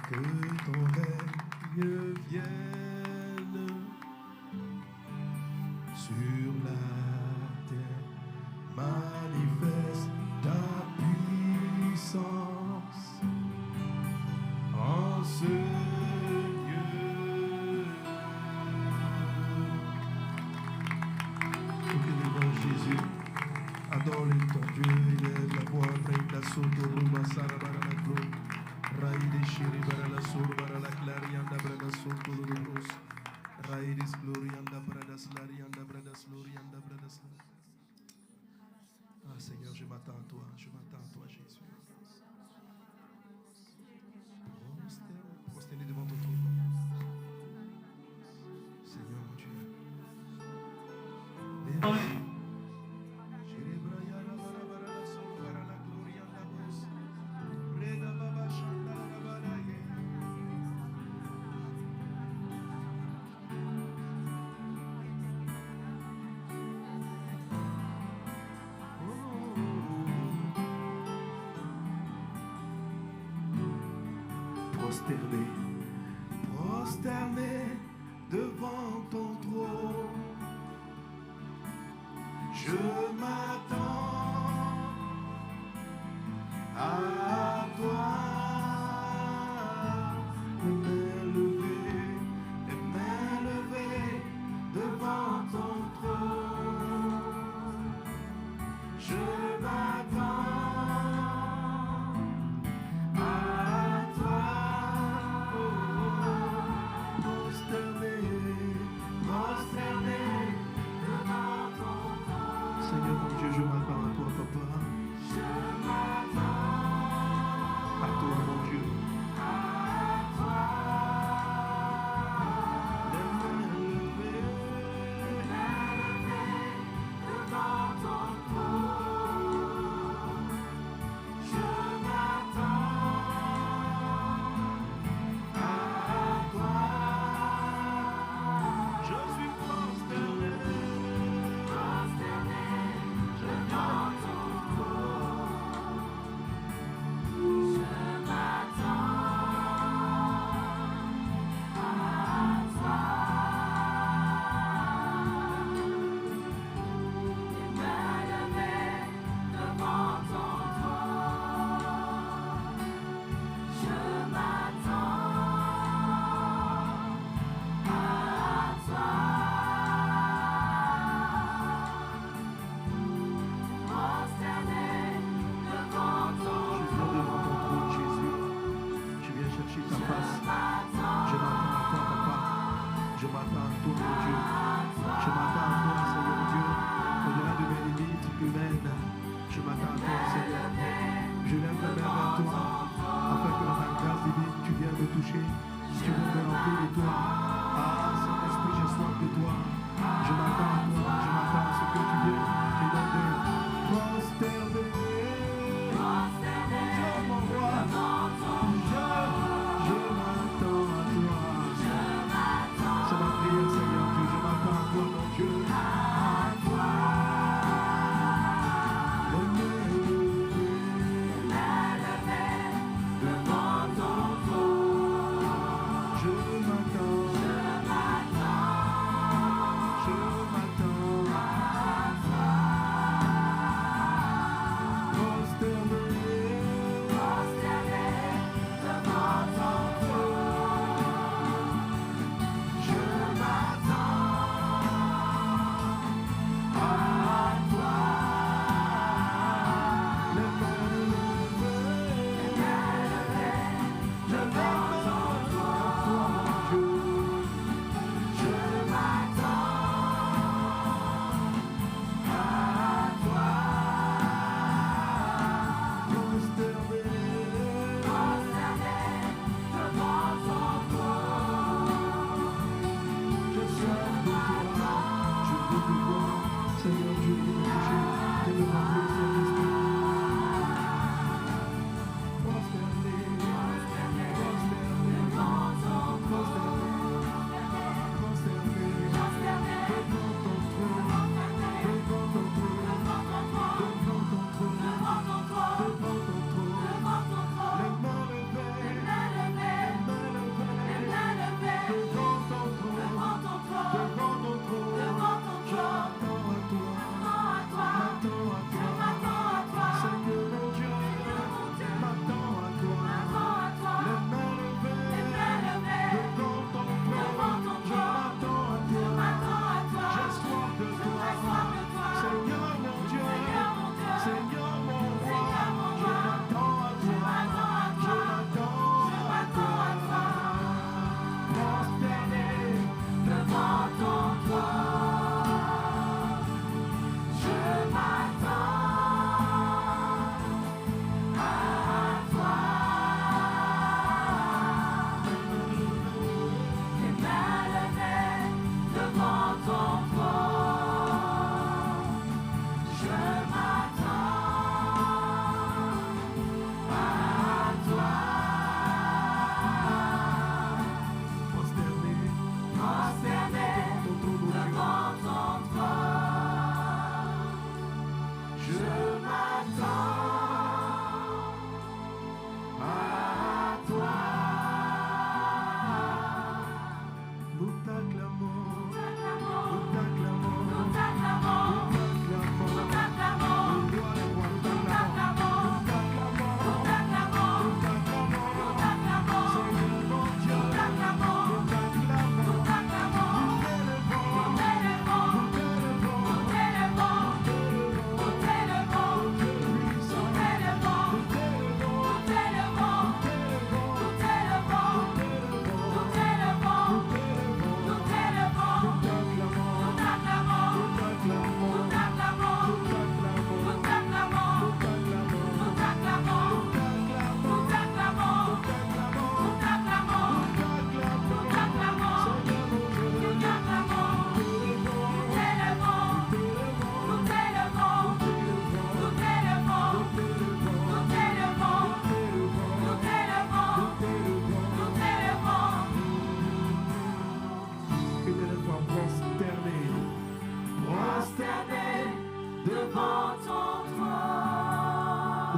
Que ton règne vienne sur la terre, manifeste ta puissance en ce lieu. Élève Jésus, adore ton Dieu, élève la voix, brille la soto, ruba, sarabara la gloire. Raïdis shiri bara la sur bara la clarianda brada soto lurus. Raïdis glorianda bradas larianda bradas glorianda bradas. Ah Seigneur, je m'attends à toi, Jésus. Prosternez devant ton trône. Seigneur mon Dieu. Prosterné devant ton trône, je m'attends à toi, m'élever devant ton trône, je m'attends à toi. Seigneur mon Dieu, je m'attends à toi, Papa. Je m'attends à toi, mon Dieu. À toi. M'élever devant ton trône. Je m'attends à toi. Je suis prosterné. Je m'attends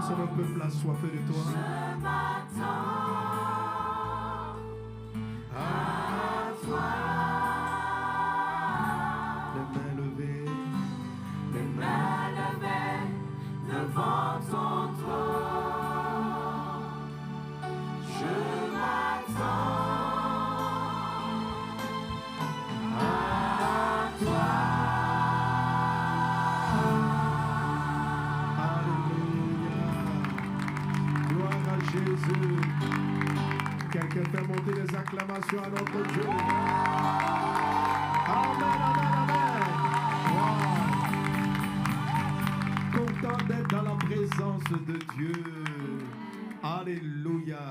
Laissons le peuple assoiffé de toi. Je m'attends à toi. Les mains levées devant ton trône. Je m'attends à toi. Jésus. Quelqu'un fait monter des acclamations à notre Dieu. Amen, amen, amen. Wow. Content d'être dans la présence de Dieu. Alléluia.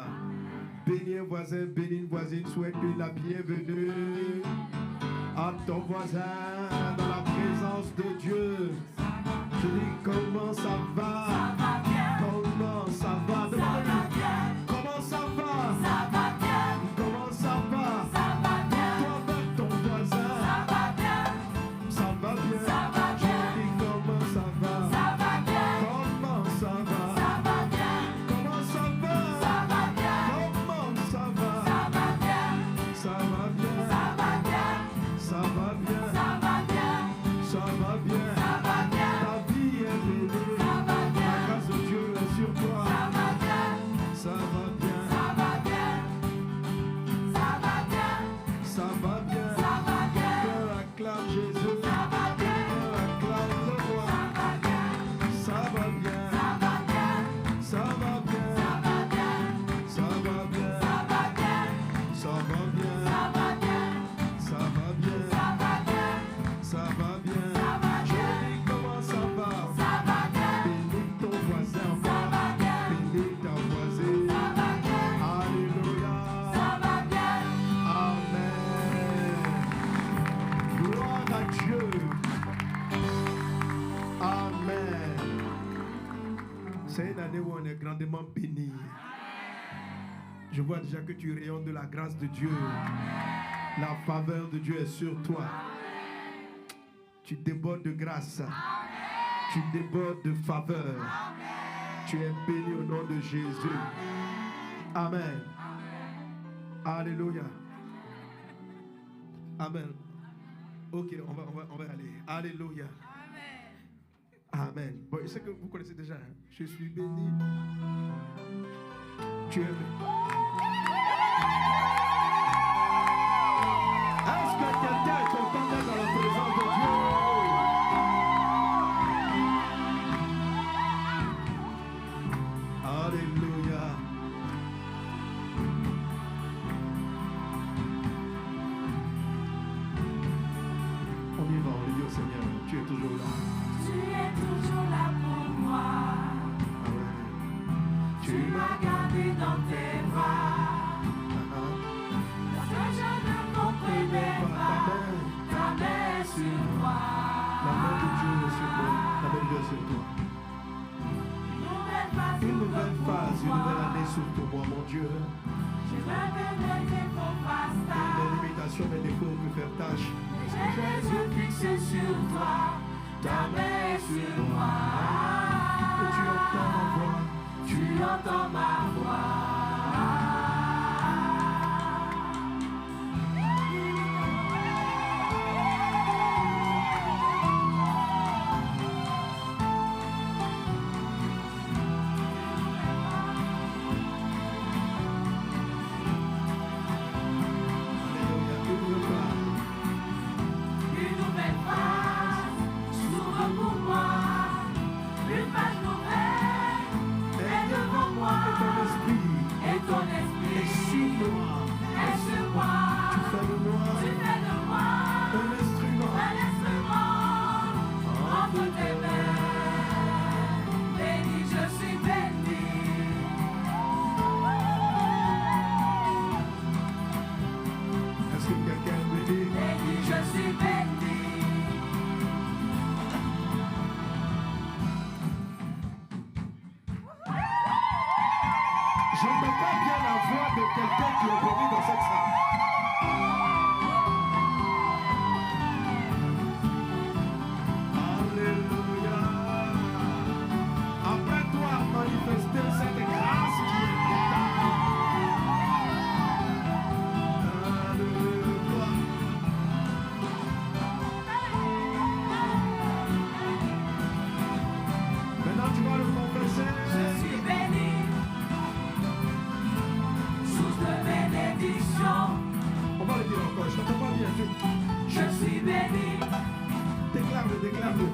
Bénis un voisin, bénis une voisine, souhaite-lui la bienvenue à ton voisin dans la présence de Dieu. Je dis comment ça va? Comment ça va? Comment ça va? Ça va bien. Comment ça va? Ça va bien. Toi avec ton voisin. Ça va bien. Ça va bien. Ça va bien. Je dis comment ça va? Ça va bien. Comment ça va? Ça va bien. Comment ça va? Ça va bien. Comment ça va? Ça va bien. Ça va bien. Ça va bien. Ça va bien. Ça va bien. Ça va bien. Ça va bien. Ta vie est bénie. Ça va bien. La grâce de Dieu est sur toi. Ça va bien. Ça va bien. Ça va bien. Ça va bien. Ça va bien. Ça va bien. Cœur acclame Jésus. Ça va bien. Cœur acclame le roi. Ça va bien. Ça va bien. Ça va bien. Ça va bien. Ça va bien. Ça va bien. Ça va bien. Ça va bien. Ça va bien. Ça va bien. Ça va bien. Ça va bien. Ça va Je bien. dis comment ça va. Ça va bien. Bénis ton voisin. Ça va bien. Bénis ta voisine. Ça va bien. Alléluia. Ça va bien. Amen. Gloire à Dieu. Amen. C'est une année où on est grandement béni. Je vois déjà que tu rayonnes de la grâce de Dieu. La faveur de Dieu est sur toi. Tu débordes de grâce. Tu débordes de faveur. Tu es béni au nom de Jésus. Amen. Alléluia. Amen. Ok, on va aller. Alléluia. Amen. Bon, je sais que vous connaissez déjà. Hein? Je suis béni. Tu es béni. Est-ce que quelqu'un est content d'être dans la présence de Dieu? Alléluia. On y va, on lui dit au Seigneur, tu es toujours là. Tu es toujours là pour moi. Amen. Tu m'as gardé dans tes bras. Lorsque je ne comprenais pas, ta main sur moi. La main de Dieu est sur moi. La main de Dieu est sur toi. Une nouvelle phase, une nouvelle année sur toi, mon Dieu. Je rêve des défauts Et les limitations, mes défauts peuvent faire tâche. j'ai les yeux fixés sur toi, ta main est sur moi. Et tu entends ma voix. Tu entends ma voix. Une nouvelle phase s'ouvre pour moi. Une page nouvelle est devant moi. Et ton esprit est sur moi. est sur moi. Tu fais de moi Tu fais de moi un instrument. un instrument entre tes mains. Béni, je suis béni. Est-ce que quelqu'un me dit? Béni, je suis béni. Je ne peux pas bien la voix de quelqu'un qui est venu dans cette salle. Alléluia. Après toi, manifeste. déclare-le.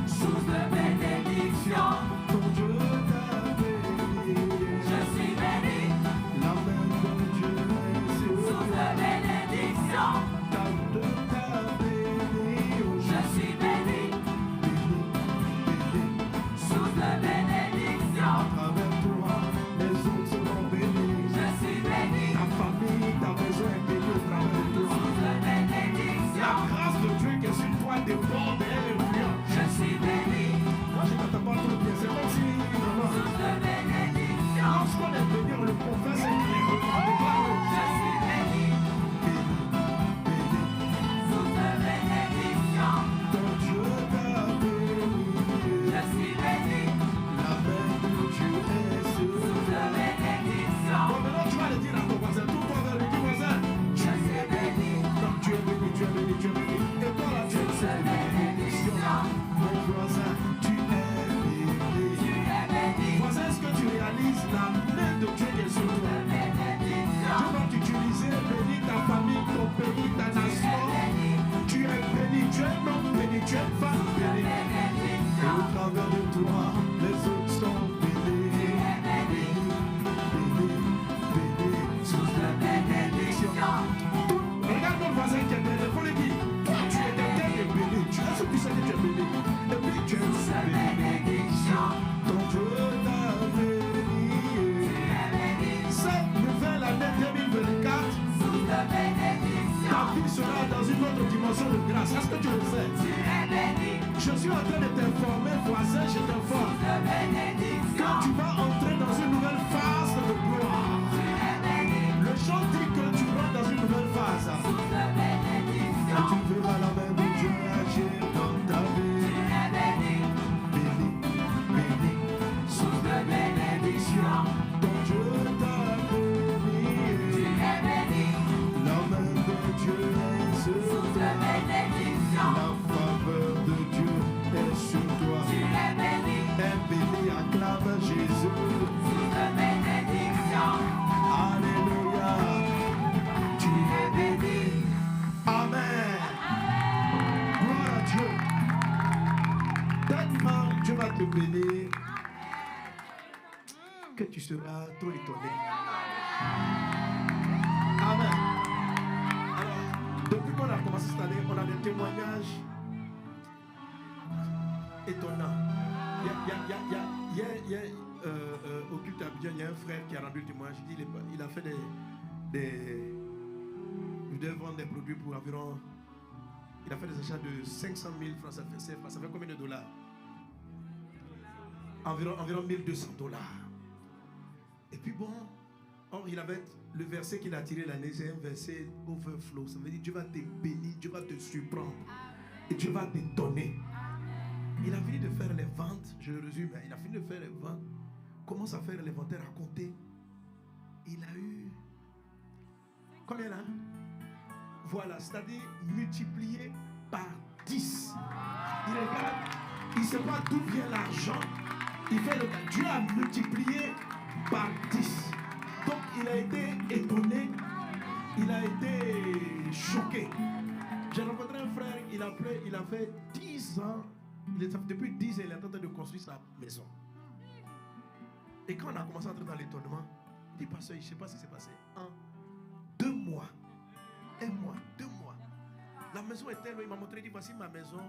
Source de bénédiction, Ton Dieu t'a béni. je suis béni. La main de Dieu est sur Source toi. de bénédiction, Ta Dieu t'a béni. je suis béni. Source de bénédiction, À travers toi, les autres seront bénis. je suis béni. Ta famille, ta maison est bénie au travers de toi. Source de bénédiction, La grâce de Dieu qui est sur toi déborde et elle influente. je suis béni. Moi, je n'entends pas trop bien. C'est comme si, vraiment, Source de bénédiction, lorsqu'on est béni, on le confesse et on déclare. je suis béni. Source de bénédiction, Ton Dieu t'a béni. je suis béni. La main de Dieu est sur Source toi. de bénédiction, Bon, maintenant, tu vas le dire à ton voisin. Tourne-toi vers lui, dis voisin. je suis béni. Donc, tu es béni, tu es béni, tu es béni. Et toi, là, tu es Source de bénédiction, mon voisin, tu es béni. tu es béni. Voisin, est-ce que tu réalises la main de Dieu qui est sur toi? De bénédiction, Dieu va t'utiliser, bénir ta famille, ton pays, ta nation. Tu es béni, tu es un homme béni, tu es une femme bénie. Et au travers de toi, les autres sont bénis. Bénis, bénis, source de bénédiction, Regarde ton voisin qui est béni, il faut lui dire, toi tu es quelqu'un qui est béni, tu es ce que tu sais que tu es béni. Et puis tu es source de béni. bénédiction, Ton Dieu t'a béni. tu es béni. Cette nouvelle année 2024, Source de ta bénédiction, vie sera dans une autre dimension de grâce. Est-ce que tu le sais? tu es béni. Je suis en train de t'informer, voisin, je t'informe. Source de bénédiction, Quand tu vas entrer dans une nouvelle phase de gloire, tu es béni. le chant dit que tu rentres dans une nouvelle phase. Source de bénédiction, Et tu verras la main de Dieu agir dans ta tu vie. es béni. Béni, béni, Source de bénédiction, ton Dieu t'a tu béni. es béni. La main de Dieu est sur Source de toi. bénédiction, La faveur de Dieu est sur toi. tu es béni. Et béni, acclame Jésus. Source de bénédiction, Alléluia. tu es béni. Amen. Gloire à Dieu. Tellement Dieu va te bénir que tu seras trop étonné. Amen. Alors, depuis qu'on a commencé cette année, on a des témoignages étonnants. Au culte à Abidjan, il y a un frère qui a rendu le témoignage. Il dit il a fait il devait vendre des produits pour environ. Il a fait des achats de 500 000 francs CFA. Ça fait combien de dollars? Environ 1200 dollars. Et puis bon, or il avait le verset qu'il a tiré l'année, c'est un verset overflow. Ça veut dire Dieu va te bénir, Dieu va te surprendre. Et Dieu va t'étonner. Il a fini de faire les ventes, je le résume, il a fini de faire les ventes. Commence à faire l'inventaire, à compter. Il a eu combien là? Voilà, c'est-à-dire multiplié par 10. Il regarde, il ne sait pas d'où vient l'argent. Il fait le cas. Dieu a multiplié par 10. Donc il a été étonné, il a été choqué. J'ai rencontré un frère, il a fait 10 ans, depuis 10 ans, il est en train de construire sa maison. Et quand on a commencé à entrer dans l'étonnement, il dit, pasteur, je ne sais pas ce qui s'est passé. 2 mois. 1 mois, 2 mois. La maison est tellement, il m'a montré, il dit, voici ma maison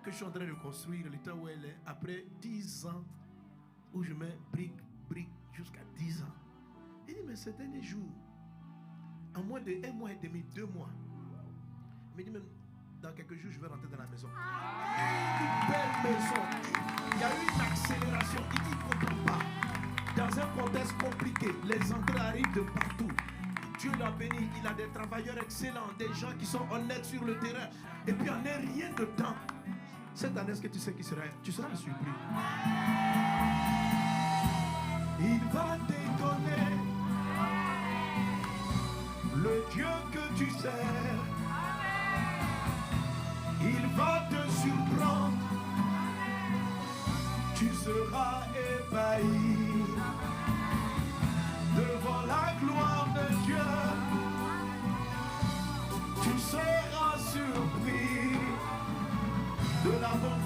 que je suis en train de construire, l'état où elle est, après 10 ans, où je mets brique, jusqu'à 10 ans. Il dit, mais ces derniers jours, en moins de 1 mois et demi, 2 mois, il me dit, même dans quelques jours, je vais rentrer dans la maison. Une belle maison. Il y a eu une accélération. Il dit, il ne comprend pas. Dans un contexte compliqué, les entrées arrivent de partout. Dieu l'a béni, il a des travailleurs excellents, des gens qui sont honnêtes sur le terrain. Et puis, on n'est rien de temps. Cette année, est-ce que tu sais qui sera? Tu seras surpris. Il va t'étonner. Le Dieu que tu sers, il va te surprendre. Tu seras ébahi devant la gloire de Dieu. Tu seras surpris de la bonté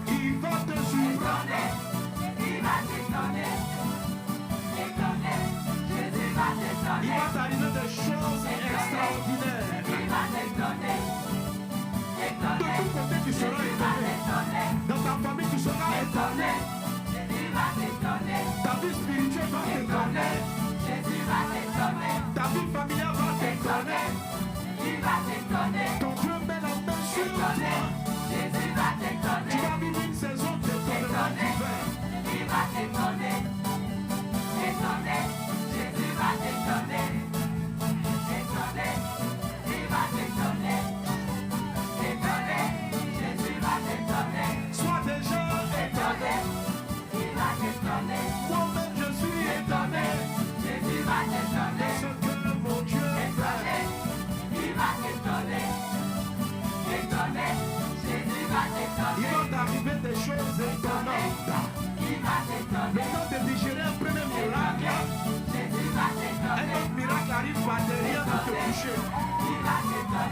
Il va te surprendre. Il va t'arriver des choses extraordinaires. De tous côtés, tu seras étonné. Dans ta famille, tu seras étonné. Ta vie spirituelle va t'étonner. Ta vie familiale va t'étonner. Ton Dieu met la main sur toi. Tu vas vivre une saison d'étonnement divin. Sois déjà étonné. Moi-même je suis étonné de ce que mon Dieu fait. Il va t'arriver des choses étonnantes. Le temps de digérer un premier miracle, un autre miracle arrive par derrière pour te toucher.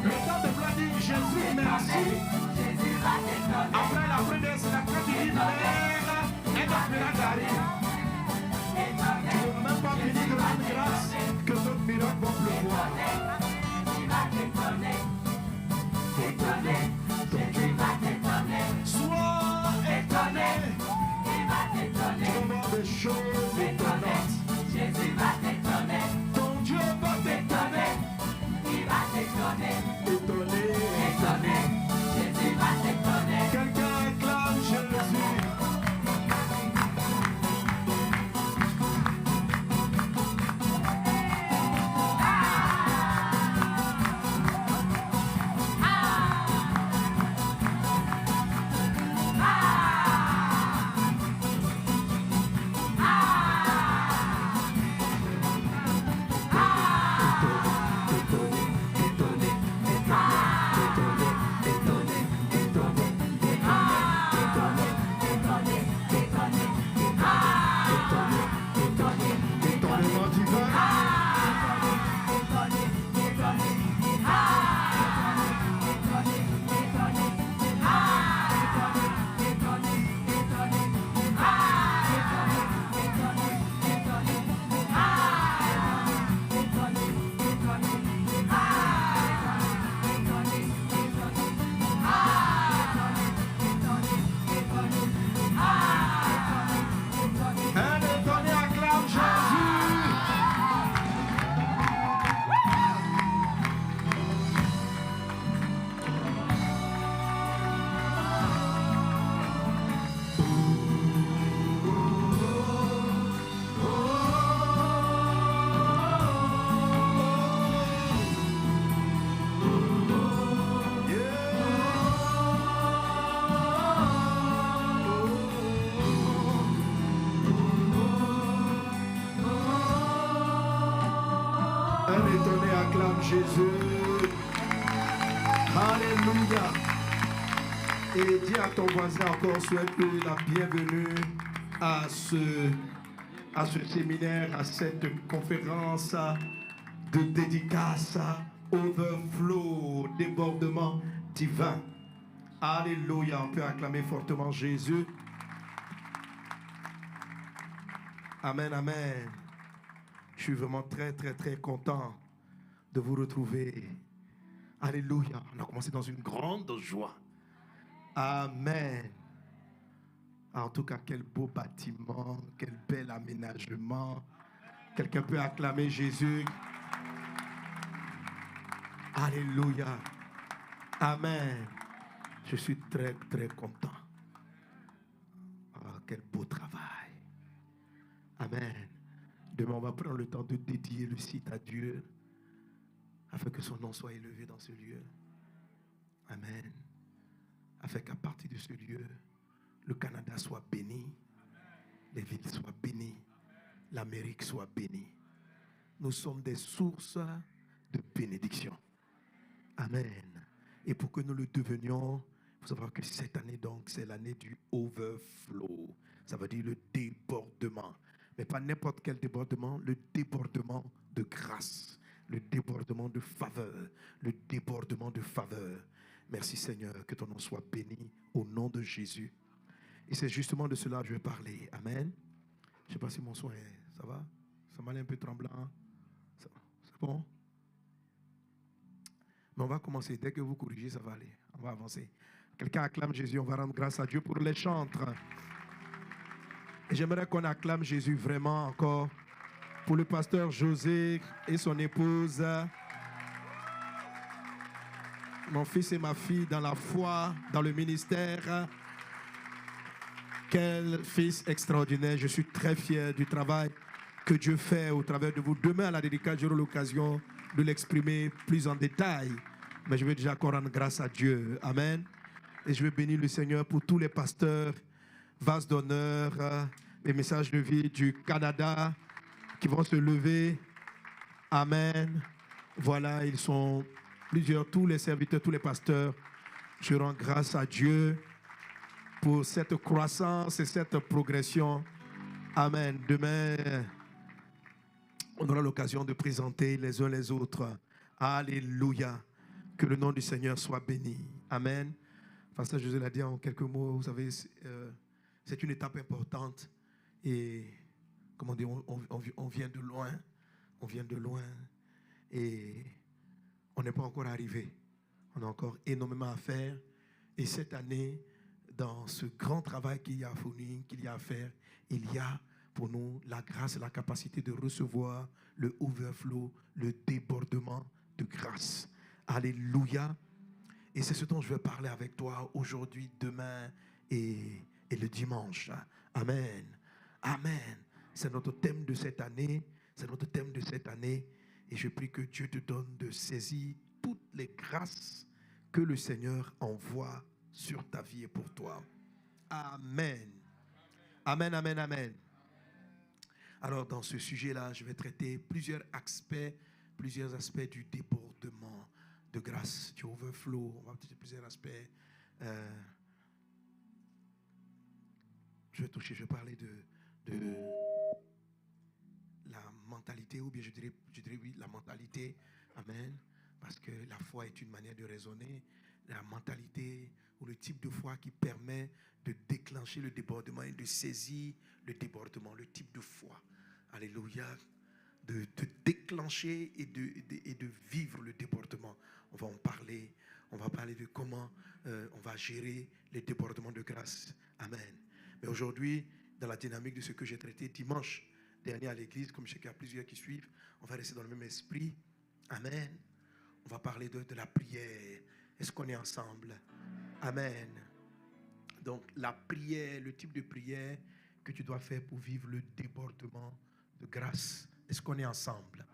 Le temps de vouloir dire Jésus merci. Après la première, c'est la fin du livre, un autre miracle arrive. Tu ne veux même pas finir de rendre grâce que d'autres miracles vont pleuvoir. Sois étonné. Tu vas voir des choses étonnantes. Ton Dieu va t'étonner. Étonné. Quelqu'un acclame Jésus. Étonnement divin. Un étonné acclame Jésus. Un étonné acclame Jésus. Alléluia. Et dis à ton voisin encore, souhaite-lui la bienvenue à ce séminaire, à cette conférence de dédicace, overflow, débordement divin. Alléluia. On peut acclamer fortement Jésus. Amen, amen. Je suis vraiment très, très, très content de vous retrouver. Alléluia. On a commencé dans une grande joie. Amen. En tout cas, quel beau bâtiment, quel bel aménagement. Quelqu'un peut acclamer Jésus. Alléluia. Amen. Je suis très, très content. Oh, quel beau travail. Amen. Demain, on va prendre le temps de dédier le site à Dieu afin que son nom soit élevé dans ce lieu. Amen. Afin qu'à partir de ce lieu, le Canada soit béni, les villes soient bénies, l'Amérique soit bénie. Nous sommes des sources de bénédiction. Amen. Et pour que nous le devenions, il faut savoir que cette année, donc, c'est l'année du overflow. Ça veut dire le débordement. Mais pas n'importe quel débordement, le débordement de grâce, le débordement de faveur, le débordement de faveur. Merci Seigneur, que ton nom soit béni au nom de Jésus. Et c'est justement de cela que je vais parler. Amen. Je ne sais pas si mon son est... Ça va? Ça m'a l'air un peu tremblant. C'est bon? Mais on va commencer. Dès que vous corrigez, ça va aller. On va avancer. Quelqu'un acclame Jésus. On va rendre grâce à Dieu pour les chantres. Et j'aimerais qu'on acclame Jésus vraiment encore pour le pasteur José et son épouse. Mon fils et ma fille dans la foi, dans le ministère. Quel fils extraordinaire. Je suis très fier du travail que Dieu fait au travers de vous. Demain, à la dédicace, j'aurai l'occasion de l'exprimer plus en détail. Mais je veux déjà qu'on rende grâce à Dieu. Amen. Et je veux bénir le Seigneur pour tous les pasteurs, vases d'honneur, les messages de vie du Canada qui vont se lever. Amen. Voilà, ils sont plusieurs, tous les serviteurs, tous les pasteurs. Je rends grâce à Dieu pour cette croissance et cette progression. Amen. Demain, on aura l'occasion de présenter les uns les autres. Alléluia. Que le nom du Seigneur soit béni. Amen. Pasteur José l'a dit en quelques mots. Vous savez, c'est une étape importante. Et, comment dire, on vient de loin. On vient de loin. Et on n'est pas encore arrivé. On a encore énormément à faire. Et cette année, dans ce grand travail qu'il y a à faire, il y a pour nous la grâce et la capacité de recevoir le overflow, le débordement de grâce. Alléluia. Et c'est ce dont je vais parler avec toi aujourd'hui, demain et le dimanche. Amen. Amen. C'est notre thème de cette année. C'est notre thème de cette année. Et je prie que Dieu te donne de saisir toutes les grâces que le Seigneur envoie sur ta vie et pour toi. Amen. Amen, amen, amen. Alors, dans ce sujet-là, je vais traiter plusieurs aspects du débordement de grâce, du overflow. On va traiter plusieurs aspects. Je vais parler de la mentalité, ou bien je dirais oui, la mentalité. Amen. Parce que la foi est une manière de raisonner. La mentalité ou le type de foi qui permet de déclencher le débordement et de saisir le débordement, le type de foi. Alléluia. De déclencher et de vivre le débordement. On va en parler. On va parler de comment on va gérer les débordements de grâce. Amen. Mais aujourd'hui, dans la dynamique de ce que j'ai traité dimanche dernier à l'église, comme je sais qu'il y a plusieurs qui suivent, on va rester dans le même esprit. Amen. On va parler de la prière. Est-ce qu'on est ensemble? Amen. Donc, la prière, le type de prière que tu dois faire pour vivre le débordement de grâce. Est-ce qu'on est ensemble?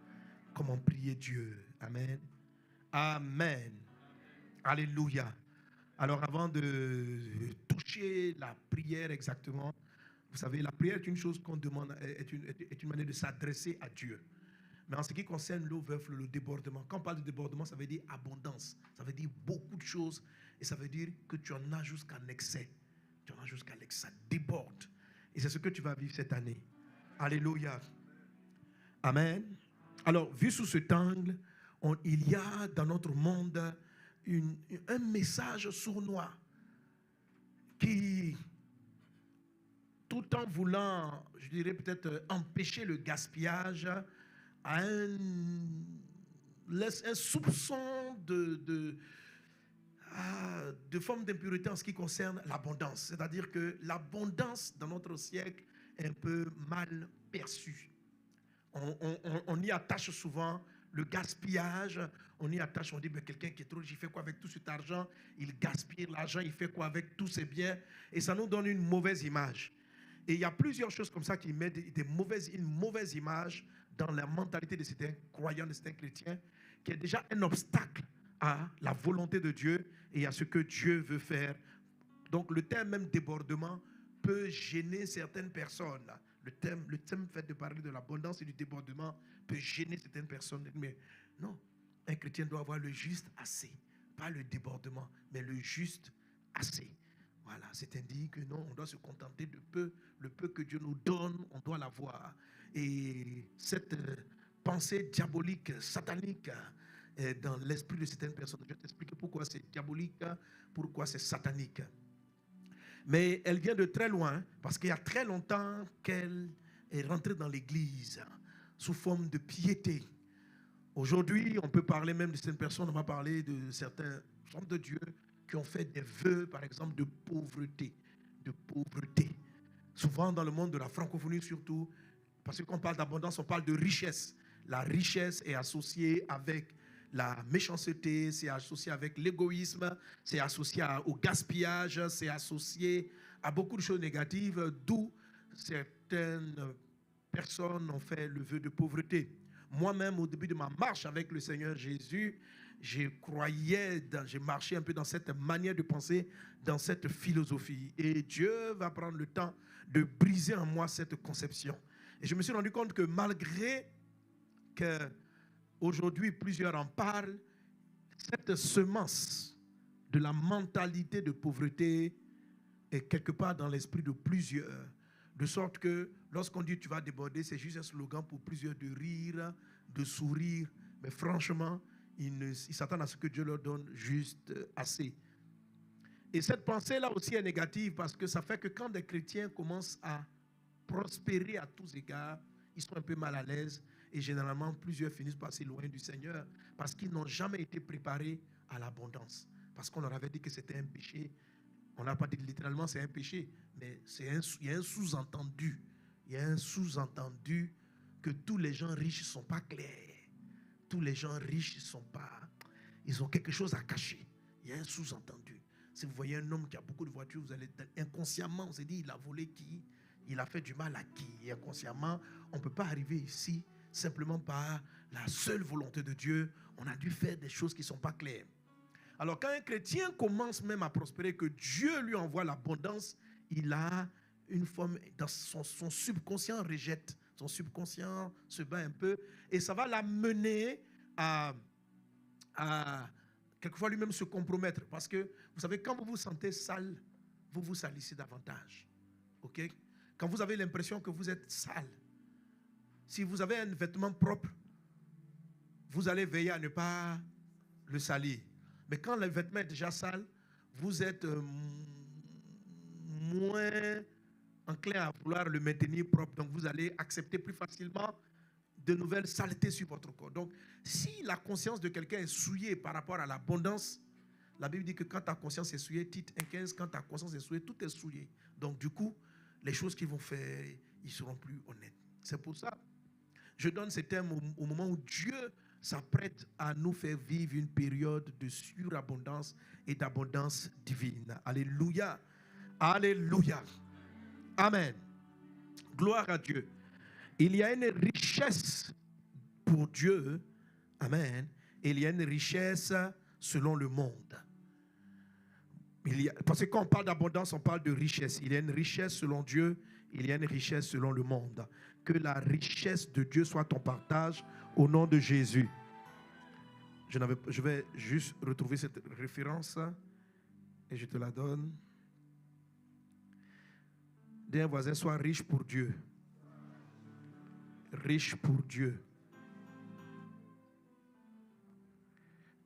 Comment prier Dieu? Amen. Amen. Alléluia. Alors, avant de toucher la prière exactement, vous savez, la prière est une chose qu'on demande, est une manière de s'adresser à Dieu. Mais en ce qui concerne l'overflow, le débordement, quand on parle de débordement, ça veut dire abondance. Ça veut dire beaucoup de choses. Et ça veut dire que tu en as jusqu'en excès. Tu en as jusqu'à l'excès. Ça déborde. Et c'est ce que tu vas vivre cette année. Alléluia. Amen. Alors, vu sous cet angle, il y a dans notre monde un message sournois qui, tout en voulant, je dirais peut-être empêcher le gaspillage, a un soupçon de forme d'impurité en ce qui concerne l'abondance. C'est-à-dire que l'abondance dans notre siècle est un peu mal perçue. On y attache souvent le gaspillage, on y attache, on dit, mais quelqu'un qui est trop riche, il fait quoi avec tout cet argent? Il gaspille l'argent, il fait quoi avec tous ses biens? Et ça nous donne une mauvaise image. Et il y a plusieurs choses comme ça qui mettent une mauvaise image dans la mentalité de certains croyants, de certains chrétiens, qui est déjà un obstacle à la volonté de Dieu et à ce que Dieu veut faire. Donc le terme même débordement peut gêner certaines personnes. Le thème fait de parler de l'abondance et du débordement peut gêner certaines personnes. Mais non, un chrétien doit avoir le juste assez. Pas le débordement, mais le juste assez. Voilà, c'est-à-dire que non, on doit se contenter de peu. Le peu que Dieu nous donne, on doit l'avoir. Et cette pensée diabolique, satanique, dans l'esprit de certaines personnes. Je vais t'expliquer pourquoi c'est diabolique, pourquoi c'est satanique. Mais elle vient de très loin, parce qu'il y a très longtemps qu'elle est rentrée dans l'église sous forme de piété. Aujourd'hui, on peut parler même de certaines personnes, on va parler de certains hommes de Dieu qui ont fait des vœux, par exemple, de pauvreté. De pauvreté. Souvent dans le monde de la francophonie surtout, parce que quand on parle d'abondance, on parle de richesse. La richesse est associée avec la méchanceté, c'est associé avec l'égoïsme, c'est associé au gaspillage, c'est associé à beaucoup de choses négatives, d'où certaines personnes ont fait le vœu de pauvreté. Moi-même, au début de ma marche avec le Seigneur Jésus, j'ai marché un peu dans cette manière de penser, dans cette philosophie. Et Dieu va prendre le temps de briser en moi cette conception. Et je me suis rendu compte que malgré qu'aujourd'hui plusieurs en parlent, cette semence de la mentalité de pauvreté est quelque part dans l'esprit de plusieurs. De sorte que lorsqu'on dit tu vas déborder, c'est juste un slogan pour plusieurs de rire, de sourire. Mais franchement, ils s'attendent à ce que Dieu leur donne juste assez. Et cette pensée-là aussi est négative parce que ça fait que quand des chrétiens commencent à prospérer à tous égards, ils sont un peu mal à l'aise et généralement plusieurs finissent par s'éloigner du Seigneur parce qu'ils n'ont jamais été préparés à l'abondance. Parce qu'on leur avait dit que c'était un péché. On n'a pas dit littéralement c'est un péché, mais il y a un sous-entendu. Il y a un sous-entendu que tous les gens riches ne sont pas clairs. Tous les gens riches ils ont quelque chose à cacher. Il y a un sous-entendu. Si vous voyez un homme qui a beaucoup de voitures, vous allez inconsciemment, on s'est dit, il a volé qui? Il a fait du mal à qui? Et inconsciemment, on ne peut pas arriver ici simplement par la seule volonté de Dieu. On a dû faire des choses qui ne sont pas claires. Alors quand un chrétien commence même à prospérer, que Dieu lui envoie l'abondance, il a une forme, dans son subconscient rejette. Son subconscient se bat un peu et ça va l'amener à quelquefois lui-même se compromettre. Parce que, vous savez, quand vous vous sentez sale, vous vous salissez davantage. Ok? Quand vous avez l'impression que vous êtes sale, si vous avez un vêtement propre, vous allez veiller à ne pas le salir. Mais quand le vêtement est déjà sale, vous êtes moins enclin à vouloir le maintenir propre. Donc vous allez accepter plus facilement de nouvelles saletés sur votre corps. Donc si la conscience de quelqu'un est souillée par rapport à l'abondance, la Bible dit que quand ta conscience est souillée, Tite 1,15, quand ta conscience est souillée, tout est souillé. Donc du coup, les choses qu'ils vont faire, ils ne seront plus honnêtes. C'est pour ça, je donne ces termes au moment où Dieu s'apprête à nous faire vivre une période de surabondance et d'abondance divine. Alléluia. Alléluia. Amen. Gloire à Dieu. Il y a une richesse pour Dieu. Amen. Il y a une richesse selon le monde. Parce que quand on parle d'abondance, on parle de richesse. Il y a une richesse selon Dieu. Il y a une richesse selon le monde. Que la richesse de Dieu soit ton partage au nom de Jésus. Je vais juste retrouver cette référence et je te la donne. Dis à un voisin, sois riche pour Dieu. Riche pour Dieu.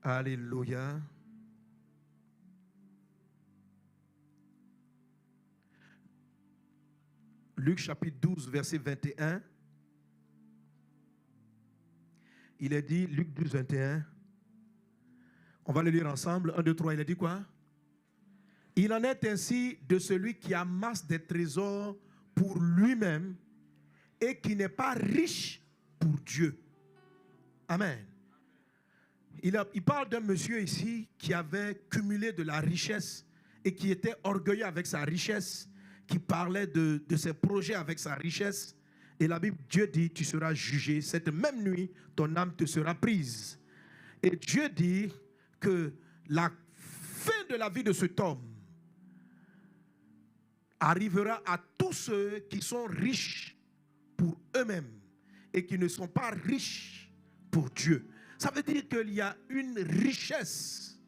Alléluia. Luc chapitre 12, verset 21. Il est dit, Luc 12, 21. On va le lire ensemble. 1, 2, 3. Il a dit quoi? Il en est ainsi de celui qui amasse des trésors pour lui-même et qui n'est pas riche pour Dieu. Amen. Il parle d'un monsieur ici qui avait cumulé de la richesse et qui était orgueilleux avec sa richesse, qui parlait de ses projets avec sa richesse. Et la Bible, Dieu dit, tu seras jugé. Cette même nuit, ton âme te sera prise. Et Dieu dit que la fin de la vie de cet homme arrivera à tous ceux qui sont riches pour eux-mêmes et qui ne sont pas riches pour Dieu. Ça veut dire qu'il y a une richesse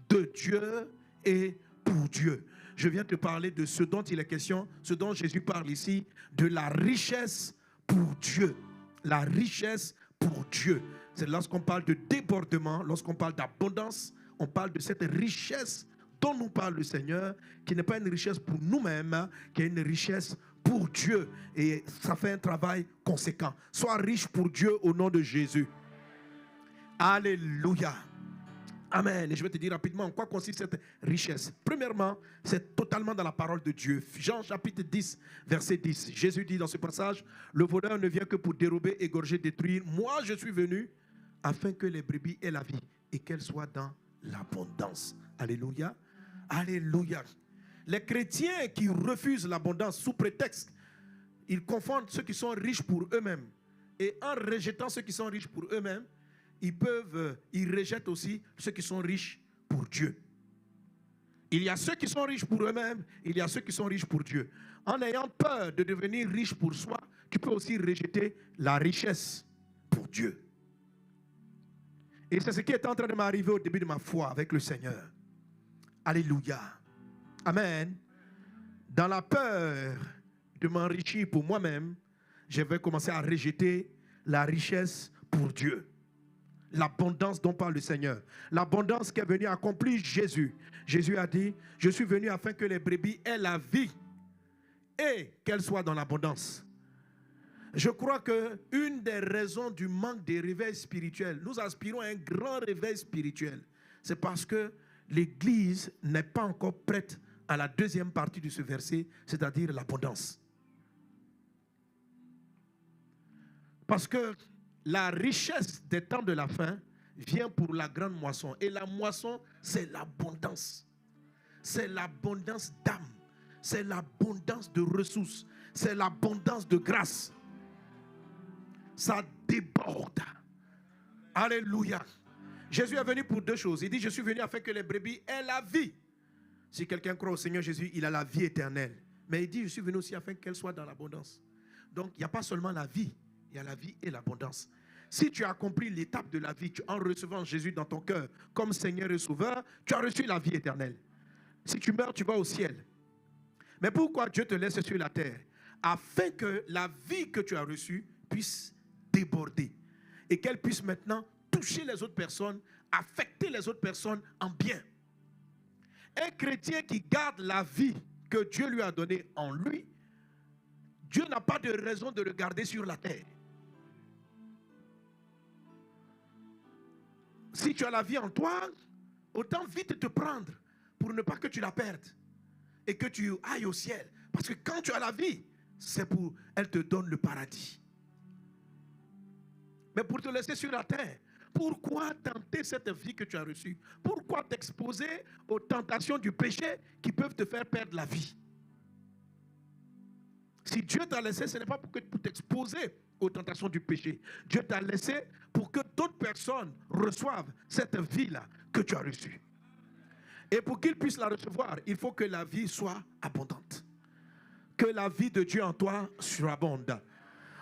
de Dieu et pour Dieu. Je viens te parler de ce dont il est question, ce dont Jésus parle ici, de la richesse pour Dieu. La richesse pour Dieu. C'est lorsqu'on parle de débordement, lorsqu'on parle d'abondance, on parle de cette richesse dont nous parle le Seigneur, qui n'est pas une richesse pour nous-mêmes, qui est une richesse pour Dieu. Et ça fait un travail conséquent. Sois riche pour Dieu au nom de Jésus. Alléluia. Amen. Et je vais te dire rapidement en quoi consiste cette richesse. Premièrement, c'est totalement dans la parole de Dieu. Jean chapitre 10, verset 10. Jésus dit dans ce passage, le voleur ne vient que pour dérober, égorger, détruire. Moi, je suis venu afin que les brebis aient la vie et qu'elles soient dans l'abondance. Alléluia. Alléluia. Les chrétiens qui refusent l'abondance sous prétexte, ils confondent ceux qui sont riches pour eux-mêmes. Et en rejetant ceux qui sont riches pour eux-mêmes, ils rejettent aussi ceux qui sont riches pour Dieu. Il y a ceux qui sont riches pour eux-mêmes, il y a ceux qui sont riches pour Dieu. En ayant peur de devenir riche pour soi, tu peux aussi rejeter la richesse pour Dieu. Et c'est ce qui est en train de m'arriver au début de ma foi avec le Seigneur. Alléluia. Amen. Dans la peur de m'enrichir pour moi-même, je vais commencer à rejeter la richesse pour Dieu. L'abondance dont parle le Seigneur. L'abondance qui est venue accomplir Jésus. Jésus a dit, je suis venu afin que les brebis aient la vie et qu'elles soient dans l'abondance. Je crois qu'une des raisons du manque de réveil spirituel, nous aspirons à un grand réveil spirituel, c'est parce que l'Église n'est pas encore prête à la deuxième partie de ce verset, c'est-à-dire l'abondance. Parce que la richesse des temps de la fin vient pour la grande moisson. Et la moisson, c'est l'abondance. C'est l'abondance d'âme. C'est l'abondance de ressources. C'est l'abondance de grâce. Ça déborde. Alléluia. Jésus est venu pour deux choses. Il dit, je suis venu afin que les brebis aient la vie. Si quelqu'un croit au Seigneur Jésus, il a la vie éternelle. Mais il dit, je suis venu aussi afin qu'elle soit dans l'abondance. Donc, il n'y a pas seulement la vie, il y a la vie et l'abondance. Si tu as accompli l'étape de la vie, en recevant Jésus dans ton cœur comme Seigneur et Sauveur, tu as reçu la vie éternelle. Si tu meurs, tu vas au ciel. Mais pourquoi Dieu te laisse sur la terre? Afin que la vie que tu as reçue puisse déborder et qu'elle puisse maintenant toucher les autres personnes, affecter les autres personnes en bien. Un chrétien qui garde la vie que Dieu lui a donnée en lui, Dieu n'a pas de raison de le garder sur la terre. Si tu as la vie en toi, autant vite te prendre pour ne pas que tu la perdes et que tu ailles au ciel. Parce que quand tu as la vie, elle te donne le paradis. Mais pour te laisser sur la terre, pourquoi tenter cette vie que tu as reçue? Pourquoi t'exposer aux tentations du péché qui peuvent te faire perdre la vie? Si Dieu t'a laissé, ce n'est pas pour t'exposer aux tentations du péché. Dieu t'a laissé pour que d'autres personnes reçoivent cette vie-là que tu as reçue. Et pour qu'ils puissent la recevoir, il faut que la vie soit abondante. Que la vie de Dieu en toi surabonde.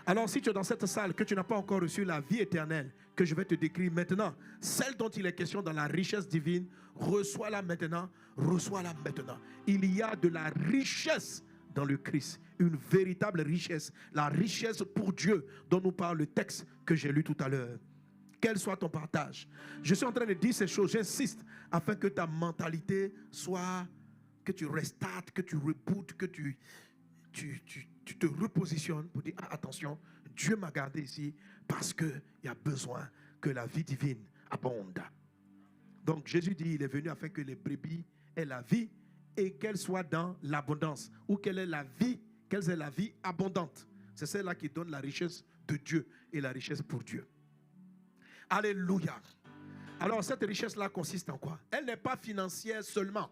Alors si tu es dans cette salle, que tu n'as pas encore reçu la vie éternelle, que je vais te décrire maintenant, celle dont il est question dans la richesse divine, reçois-la maintenant, reçois-la maintenant. Il y a de la richesse dans le Christ, une véritable richesse, la richesse pour Dieu dont nous parle le texte que j'ai lu tout à l'heure. Quel soit ton partage. Je suis en train de dire ces choses, j'insiste, afin que ta mentalité soit, que tu restartes, que tu rebootes, que tu te repositionnes pour dire, attention, Dieu m'a gardé ici parce qu'il y a besoin que la vie divine abonde. Donc Jésus dit, il est venu afin que les brebis aient la vie et qu'elles soient dans l'abondance. Ou qu'elles aient la vie abondante. C'est celle-là qui donne la richesse de Dieu et la richesse pour Dieu. Alléluia. Alors cette richesse-là consiste en quoi? Elle n'est pas financière seulement.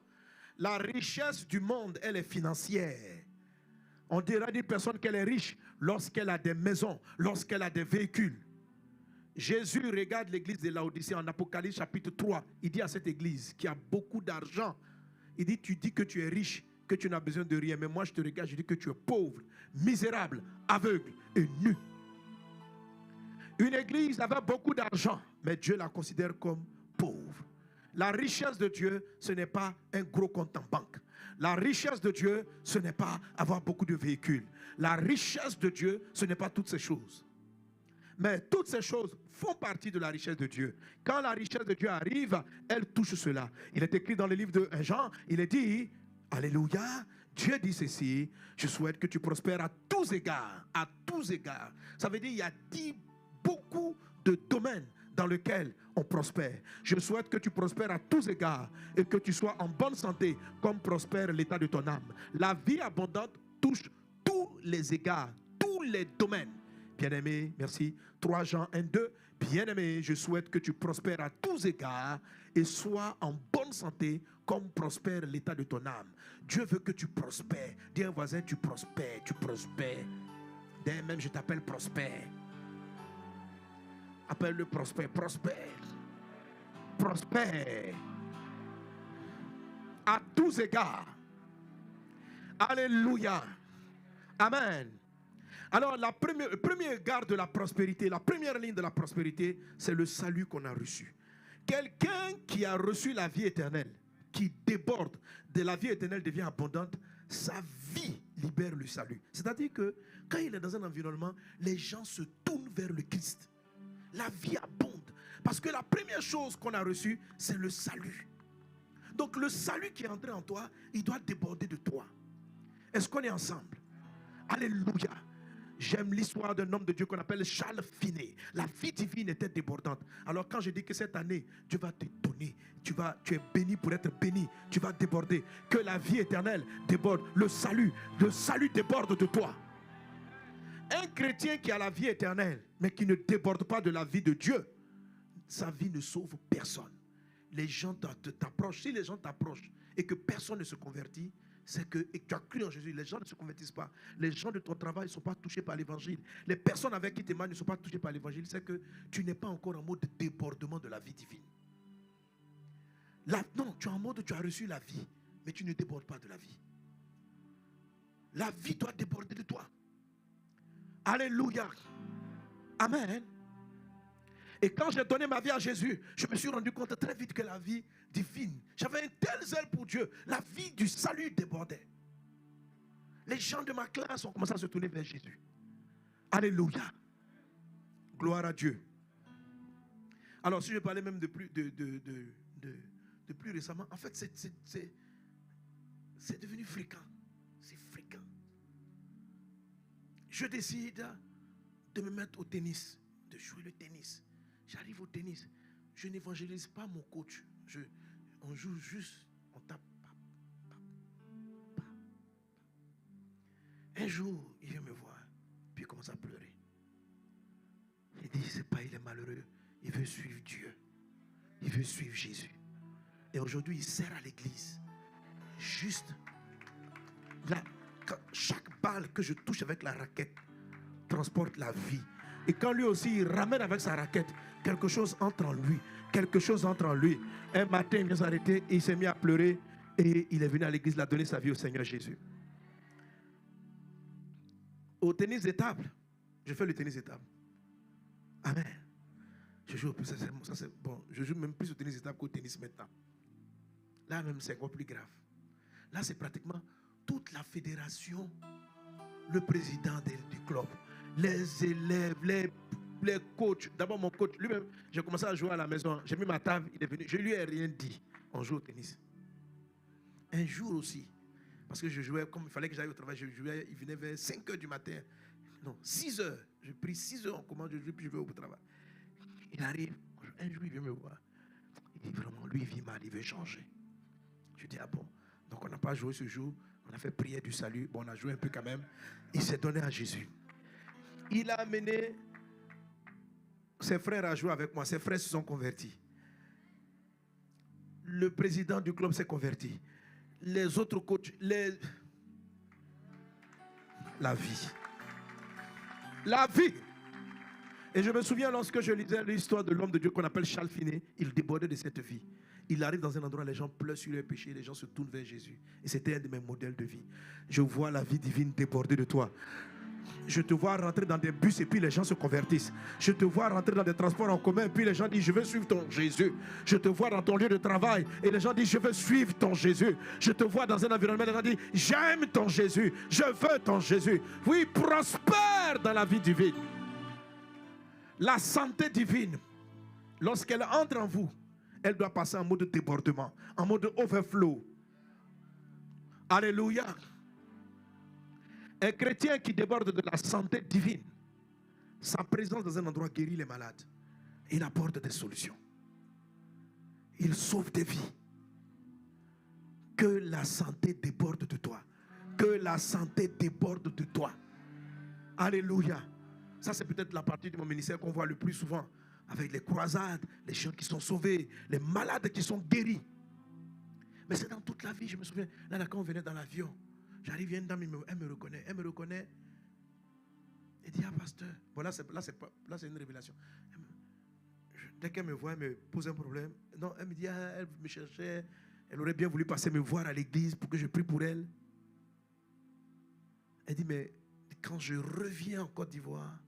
La richesse du monde, elle est financière. On dira d'une personne qu'elle est riche lorsqu'elle a des maisons, lorsqu'elle a des véhicules. Jésus regarde l'église de Laodicée en Apocalypse chapitre 3. Il dit à cette église qui a beaucoup d'argent, il dit, tu dis que tu es riche, que tu n'as besoin de rien. Mais moi je te regarde, je dis que tu es pauvre, misérable, aveugle et nu. Une église avait beaucoup d'argent, mais Dieu la considère comme pauvre. La richesse de Dieu, ce n'est pas un gros compte en banque. La richesse de Dieu, ce n'est pas avoir beaucoup de véhicules. La richesse de Dieu, ce n'est pas toutes ces choses. Mais toutes ces choses font partie de la richesse de Dieu. Quand la richesse de Dieu arrive, elle touche cela. Il est écrit dans le livre de Jean, il est dit, alléluia, Dieu dit ceci, je souhaite que tu prospères à tous égards. À tous égards. Ça veut dire qu'il y a beaucoup de domaines dans lesquels on prospère. Je souhaite que tu prospères à tous égards et que tu sois en bonne santé comme prospère l'état de ton âme. La vie abondante touche tous les égards, tous les domaines. Bien-aimé, merci. 3 Jean 1, 2. Bien-aimé, je souhaite que tu prospères à tous égards et sois en bonne santé comme prospère l'état de ton âme. Dieu veut que tu prospères. Dis à un voisin, tu prospères, tu prospères. D'ailleurs, même je t'appelle prospère. Appelle-le prospère, prospère. Prospère. À tous égards. Alléluia. Amen. Alors, le premier égard de la prospérité, la première ligne de la prospérité, c'est le salut qu'on a reçu. Quelqu'un qui a reçu la vie éternelle, qui déborde de la vie éternelle, devient abondante, sa vie libère le salut. C'est-à-dire que quand il est dans un environnement, les gens se tournent vers le Christ. La vie abonde. Parce que la première chose qu'on a reçue, c'est le salut. Donc le salut qui est entré en toi, il doit déborder de toi. Est-ce qu'on est ensemble? Alléluia. J'aime l'histoire d'un homme de Dieu qu'on appelle Charles Finet. La vie divine était débordante. Alors quand je dis que cette année, Dieu va te donner, tu es béni pour être béni, tu vas déborder. Que la vie éternelle déborde, le salut déborde de toi. Un chrétien qui a la vie éternelle, mais qui ne déborde pas de la vie de Dieu, sa vie ne sauve personne. Les gens t'approchent. Si les gens t'approchent et que personne ne se convertit, c'est que tu as cru en Jésus. Les gens ne se convertissent pas. Les gens de ton travail ne sont pas touchés par l'évangile. Les personnes avec qui tu émanes ne sont pas touchées par l'évangile. C'est que tu n'es pas encore en mode de débordement de la vie divine. Là, non, tu es en mode, tu as reçu la vie, mais tu ne débordes pas de la vie. La vie doit déborder de toi. Alléluia. Amen. Et quand j'ai donné ma vie à Jésus, je me suis rendu compte très vite que la vie divine, j'avais un tel zèle pour Dieu, la vie du salut débordait. Les gens de ma classe ont commencé à se tourner vers Jésus. Alléluia. Gloire à Dieu. Alors si je parlais même de plus récemment, en fait c'est devenu fréquent. C'est fréquent. Je décide de me mettre au tennis, de jouer le tennis. J'arrive au tennis, je n'évangélise pas mon coach. On joue juste, on tape. Un jour, il vient me voir, puis il commence à pleurer. Il dit, c'est pas, il est malheureux, il veut suivre Dieu. Il veut suivre Jésus. Et aujourd'hui, il sert à l'église. Juste, là, chaque balle que je touche avec la raquette transporte la vie. Et quand lui aussi, il ramène avec sa raquette, quelque chose entre en lui. Quelque chose entre en lui. Un matin, il vient s'arrêter, il s'est mis à pleurer et il est venu à l'église, il a donné sa vie au Seigneur Jésus. Au tennis de table, je fais le tennis de table. Amen. Je joue plus, ça c'est bon. Je joue même plus au tennis de table qu'au tennis maintenant. Là même, c'est encore plus grave. Là, c'est pratiquement toute la fédération, le président du club, les élèves, les coachs. D'abord, mon coach, lui-même, j'ai commencé à jouer à la maison. J'ai mis ma table, il est venu. Je lui ai rien dit. On joue au tennis. Un jour aussi, parce que je jouais, comme il fallait que j'aille au travail, je jouais, il venait vers 5 h du matin. Non, 6 h. J'ai pris 6 h en commande, je joue, puis je vais au travail. Il arrive, un jour, il vient me voir. Il dit vraiment, lui, il vit mal, il veut changer. Je dis, ah bon. Donc, on n'a pas joué ce jour. On a fait prière du salut. Bon, on a joué un peu quand même. Il s'est donné à Jésus. Il a amené ses frères à jouer avec moi. Ses frères se sont convertis. Le président du club s'est converti. Les autres coachs, la vie. La vie. Et je me souviens lorsque je lisais l'histoire de l'homme de Dieu qu'on appelle Charles Finet, il débordait de cette vie. Il arrive dans un endroit, les gens pleurent sur leurs péchés, les gens se tournent vers Jésus. Et c'était un de mes modèles de vie. Je vois la vie divine déborder de toi. Je te vois rentrer dans des bus et puis les gens se convertissent. Je te vois rentrer dans des transports en commun et puis les gens disent, je veux suivre ton Jésus. Je te vois dans ton lieu de travail et les gens disent, je veux suivre ton Jésus. Je te vois dans un environnement et les gens disent, j'aime ton Jésus. Je veux ton Jésus. Oui, prospère dans la vie divine. La santé divine, lorsqu'elle entre en vous, elle doit passer en mode débordement, en mode overflow. Alléluia. Un chrétien qui déborde de la santé divine, sa présence dans un endroit guérit les malades. Il apporte des solutions. Il sauve des vies. Que la santé déborde de toi. Que la santé déborde de toi. Alléluia. Ça, c'est peut-être la partie de mon ministère qu'on voit le plus souvent. Avec les croisades, les gens qui sont sauvés, les malades qui sont guéris. Mais c'est dans toute la vie. Je me souviens, là, quand on venait dans l'avion, j'arrive, il y a une dame, elle me reconnaît. Elle me reconnaît. Elle dit, ah, pasteur. Bon, là, c'est une révélation. Dès qu'elle me voit, elle me pose un problème. Non, elle me dit, ah, elle me cherchait. Elle aurait bien voulu passer me voir à l'église pour que je prie pour elle. Elle dit, mais quand je reviens en Côte d'Ivoire,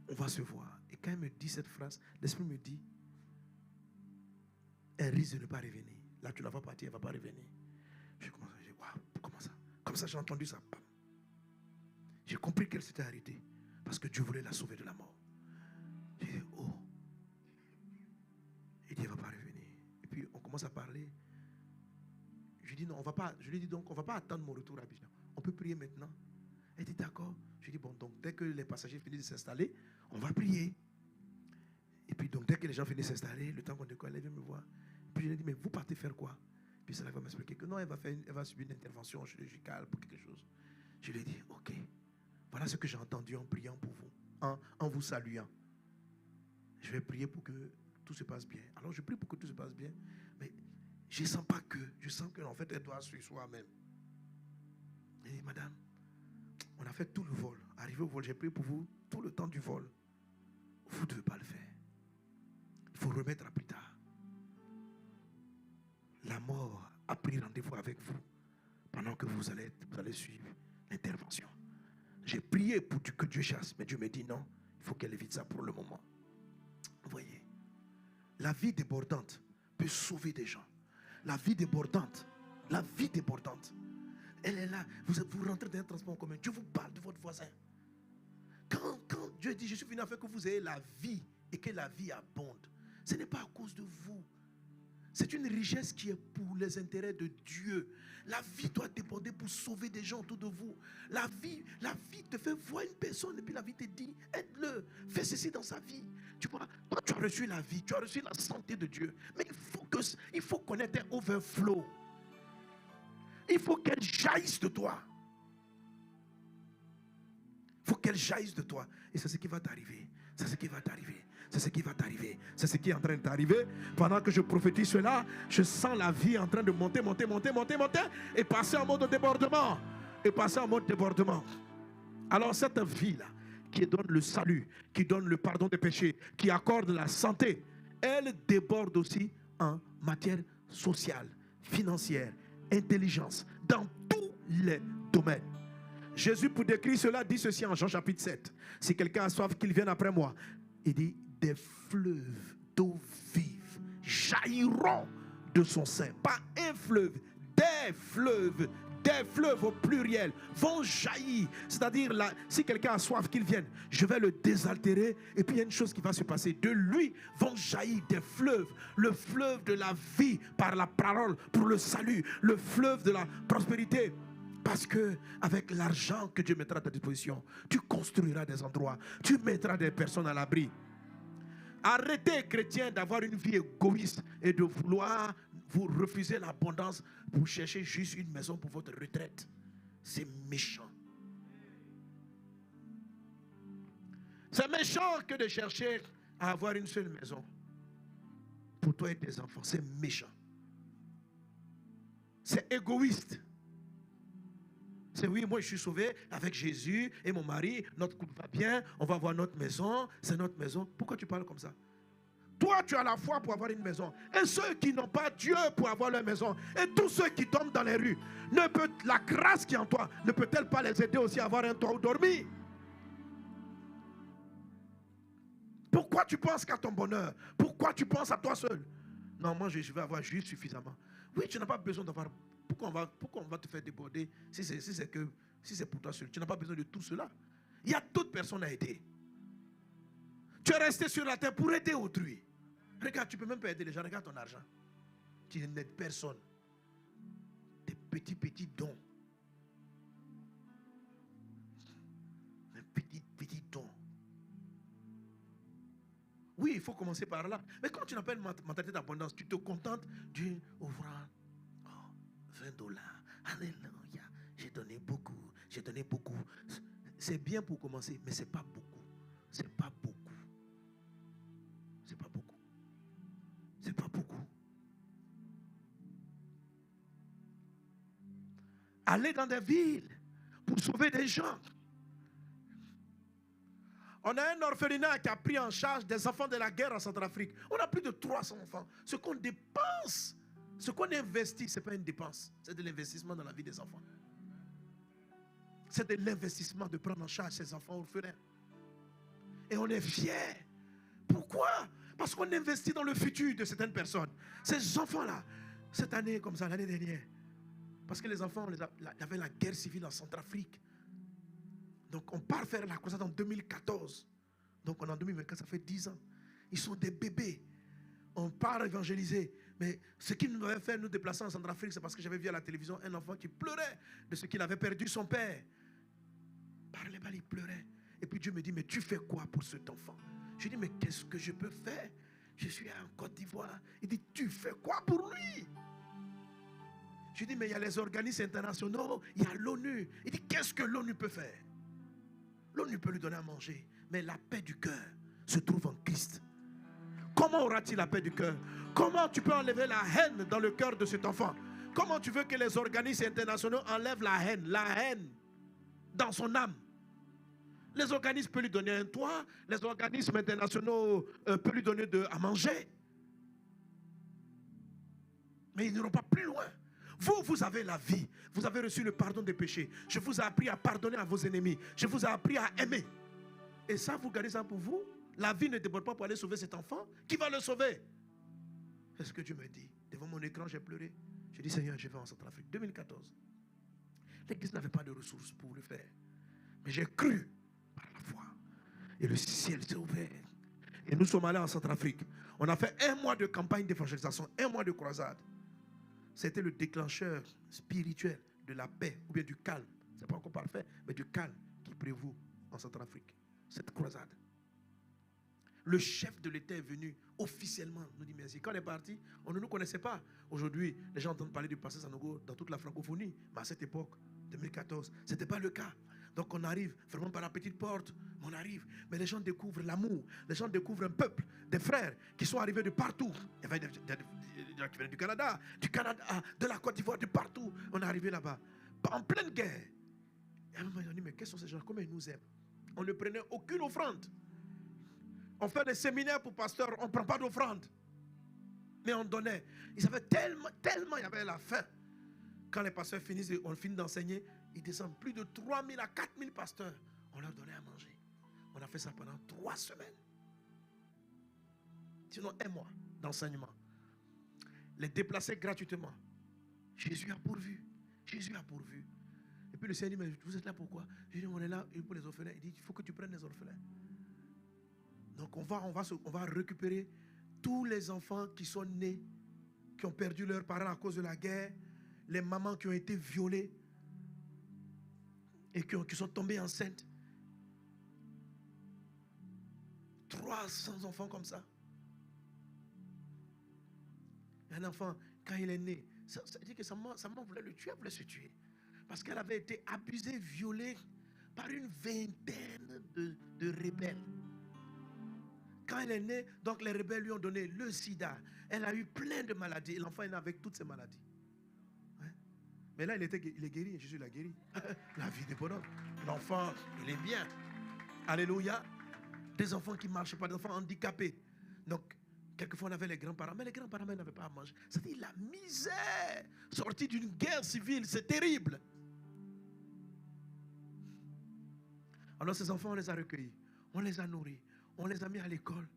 on va se voir. Et quand elle me dit cette phrase, l'Esprit me dit, elle risque de ne pas revenir. Là, tu la vois partir, elle ne va pas revenir. Je commence à dire, waouh, comment ça? Comme ça, j'ai entendu ça. J'ai compris qu'elle s'était arrêtée. Parce que Dieu voulait la sauver de la mort. J'ai dit, oh. Il dit, elle ne va pas revenir. Et puis, on commence à parler. Je lui dis, non, on va pas. Je lui dis donc, on ne va pas attendre mon retour à Abidjan. On peut prier maintenant. Elle dit, d'accord. Je lui dis, bon, donc, dès que les passagers finissent de s'installer, on va prier. Et puis, donc, dès que les gens finissent de s'installer, le temps qu'on décolle, elle vient me voir. Puis, je lui dis, mais vous partez faire quoi? Puis, ça va m'expliquer que non, elle va subir une intervention chirurgicale pour quelque chose. Je lui ai dit, ok. Voilà ce que j'ai entendu en priant pour vous, en vous saluant. Je vais prier pour que tout se passe bien. Alors je prie pour que tout se passe bien, mais je ne sens pas que, je sens qu'en fait elle doit suivre soi-même. Elle dit, madame, on a fait tout le vol. Arrivé au vol, j'ai prié pour vous tout le temps du vol. Vous ne devez pas le faire. Il faut remettre à plus tard. La mort a pris rendez-vous avec vous pendant que vous allez suivre l'intervention. J'ai prié pour que Dieu chasse, mais Dieu me dit non, il faut qu'elle évite ça pour le moment. Vous voyez, la vie débordante peut sauver des gens. La vie débordante, elle est là. Vous rentrez dans un transport en commun, Dieu vous parle de votre voisin. Quand Dieu dit, je suis venu afin que vous ayez la vie et que la vie abonde, ce n'est pas à cause de vous. C'est une richesse qui est pour les intérêts de Dieu. La vie doit déborder pour sauver des gens autour de vous. La vie te fait voir une personne et puis la vie te dit, aide-le, fais ceci dans sa vie. Tu vois, toi tu as reçu la vie, tu as reçu la santé de Dieu. Mais il faut connaître un overflow. Il faut qu'elle jaillisse de toi. Il faut qu'elle jaillisse de toi. Et c'est ce qui va t'arriver. C'est ce qui va t'arriver. C'est ce qui va t'arriver. C'est ce qui est en train de t'arriver. Pendant que je prophétise cela, je sens la vie en train de monter et passer en mode débordement. Alors cette vie-là, qui donne le salut, qui donne le pardon des péchés, qui accorde la santé, elle déborde aussi en matière sociale, financière, intelligence, dans tous les domaines. Jésus, pour décrire cela, dit ceci en Jean chapitre 7. Si quelqu'un a soif, qu'il vienne après moi. Il dit, des fleuves d'eau vive jailliront de son sein. Pas un fleuve, des fleuves au pluriel vont jaillir. C'est-à-dire, là, si quelqu'un a soif, qu'il vienne. Je vais le désaltérer. Et puis il y a une chose qui va se passer. De lui vont jaillir des fleuves. Le fleuve de la vie par la parole pour le salut. Le fleuve de la prospérité. Parce que avec l'argent que Dieu mettra à ta disposition, tu construiras des endroits, tu mettras des personnes à l'abri. Arrêtez, chrétiens, d'avoir une vie égoïste et de vouloir vous refuser l'abondance pour chercher juste une maison pour votre retraite. C'est méchant. C'est méchant que de chercher à avoir une seule maison pour toi et tes enfants. C'est méchant. C'est égoïste. C'est oui, moi je suis sauvé avec Jésus et mon mari, notre couple va bien, on va avoir notre maison, c'est notre maison. Pourquoi tu parles comme ça? Toi, tu as la foi pour avoir une maison. Et ceux qui n'ont pas Dieu pour avoir leur maison, et tous ceux qui dorment dans les rues, la grâce qui est en toi, ne peut-elle pas les aider aussi à avoir un toit où dormir? Pourquoi tu penses qu'à ton bonheur? Pourquoi tu penses à toi seul? Non, moi je vais avoir juste suffisamment. Oui, tu n'as pas besoin d'avoir... Pourquoi on va te faire déborder si c'est pour toi seul? Tu n'as pas besoin de tout cela. Il y a d'autres personnes à aider. Tu es resté sur la terre pour aider autrui. Regarde, tu ne peux même pas aider les gens. Regarde ton argent. Tu n'aides personne. Des petits dons. Des petits dons. Oui, il faut commencer par là. Mais quand tu n'appelles mentalité d'abondance, tu te contentes d'une offrande. Oh, $20. Alléluia. J'ai donné beaucoup. J'ai donné beaucoup. C'est bien pour commencer, mais ce n'est pas beaucoup. Ce n'est pas beaucoup. C'est pas beaucoup. C'est pas beaucoup. Aller dans des villes pour sauver des gens. On a un orphelinat qui a pris en charge des enfants de la guerre en Centrafrique. On a plus de 300 enfants. Ce qu'on dépense, ce qu'on investit, ce n'est pas une dépense. C'est de l'investissement dans la vie des enfants. C'est de l'investissement de prendre en charge ces enfants orphelins. Et on est fiers. Pourquoi? Parce qu'on investit dans le futur de certaines personnes. Ces enfants-là, cette année comme ça, l'année dernière, parce que les enfants, il y avait la guerre civile en Centrafrique. Donc on part faire la croisade en 2014. Donc on est en 2024, ça fait 10 ans. Ils sont des bébés. On part évangéliser. Mais ce qui nous avait fait nous déplacer en Centrafrique, c'est parce que j'avais vu à la télévision un enfant qui pleurait de ce qu'il avait perdu son père. Parlait pas, il pleurait. Et puis Dieu me dit, mais tu fais quoi pour cet enfant? Je dis, mais qu'est-ce que je peux faire? Je suis en Côte d'Ivoire. Il dit, tu fais quoi pour lui? Je dis, mais il y a les organismes internationaux, il y a l'ONU. Il dit, qu'est-ce que l'ONU peut faire? L'ONU peut lui donner à manger. Mais la paix du cœur se trouve en Christ. Comment aura-t-il la paix du cœur? Comment tu peux enlever la haine dans le cœur de cet enfant? Comment tu veux que les organismes internationaux enlèvent la haine dans son âme? Les organismes peuvent lui donner un toit, les organismes internationaux peuvent lui donner à manger. Mais ils n'iront pas plus loin. Vous avez la vie. Vous avez reçu le pardon des péchés. Je vous ai appris à pardonner à vos ennemis. Je vous ai appris à aimer. Et ça, vous gardez ça pour vous? La vie ne déborde pas pour aller sauver cet enfant. Qui va le sauver? C'est ce que Dieu me dit. Devant mon écran, j'ai pleuré. J'ai dit, Seigneur, je vais en Centrafrique. 2014. L'église n'avait pas de ressources pour le faire. Mais j'ai cru par la foi. Et le ciel s'est ouvert. Et nous sommes allés en Centrafrique. On a fait 1 mois de campagne d'évangélisation, 1 mois de croisade. C'était le déclencheur spirituel de la paix ou bien du calme. Ce n'est pas encore parfait, mais du calme qui prévaut en Centrafrique. Cette croisade. Le chef de l'État est venu officiellement nous dire merci. Quand on est parti, on ne nous connaissait pas. Aujourd'hui, les gens entendent parler du pasteur Sanogo dans toute la francophonie. Mais à cette époque, 2014, ce n'était pas le cas. Donc on arrive vraiment par la petite porte, on arrive. Mais les gens découvrent l'amour. Les gens découvrent un peuple, des frères qui sont arrivés de partout. Il y avait des gens qui venaient du Canada, de la Côte d'Ivoire, de partout. On est arrivé là-bas, en pleine guerre. Et à un moment, on dit, mais quels sont ces gens? Comment ils nous aiment? On ne prenait aucune offrande. On fait des séminaires pour pasteurs, on ne prend pas d'offrande. Mais on donnait. Ils avaient tellement il y avait la faim. Quand les pasteurs finissent, on finit d'enseigner, ils descendent plus de 3 000 à 4 000 pasteurs. On leur donnait à manger. On a fait ça pendant 3 semaines. Sinon 1 mois d'enseignement. Les déplacer gratuitement. Jésus a pourvu. Jésus a pourvu. Et puis le Seigneur dit, mais vous êtes là pourquoi? Je dis, on est là pour les orphelins. Il dit, il faut que tu prennes les orphelins. Donc on va récupérer tous les enfants qui sont nés, qui ont perdu leurs parents à cause de la guerre, les mamans qui ont été violées et qui sont tombées enceintes. 300 enfants comme ça. Un enfant, quand il est né, ça dit que sa maman voulait le tuer, elle voulait se tuer. Parce qu'elle avait été abusée, violée par une vingtaine de rebelles. Quand elle est née, donc les rebelles lui ont donné le sida. Elle a eu plein de maladies. Et l'enfant est né avec toutes ces maladies. Ouais. Mais là, il est guéri. Jésus l'a guéri. La vie des bonhommes. L'enfant, il est bien. Alléluia. Des enfants qui ne marchent pas, des enfants handicapés. Donc, quelquefois, on avait les grands-parents. Mais les grands-parents n'avaient pas à manger. C'est-à-dire la misère. Sortie d'une guerre civile, c'est terrible. Alors, ces enfants, on les a recueillis. On les a nourris. On les a mis à l'école.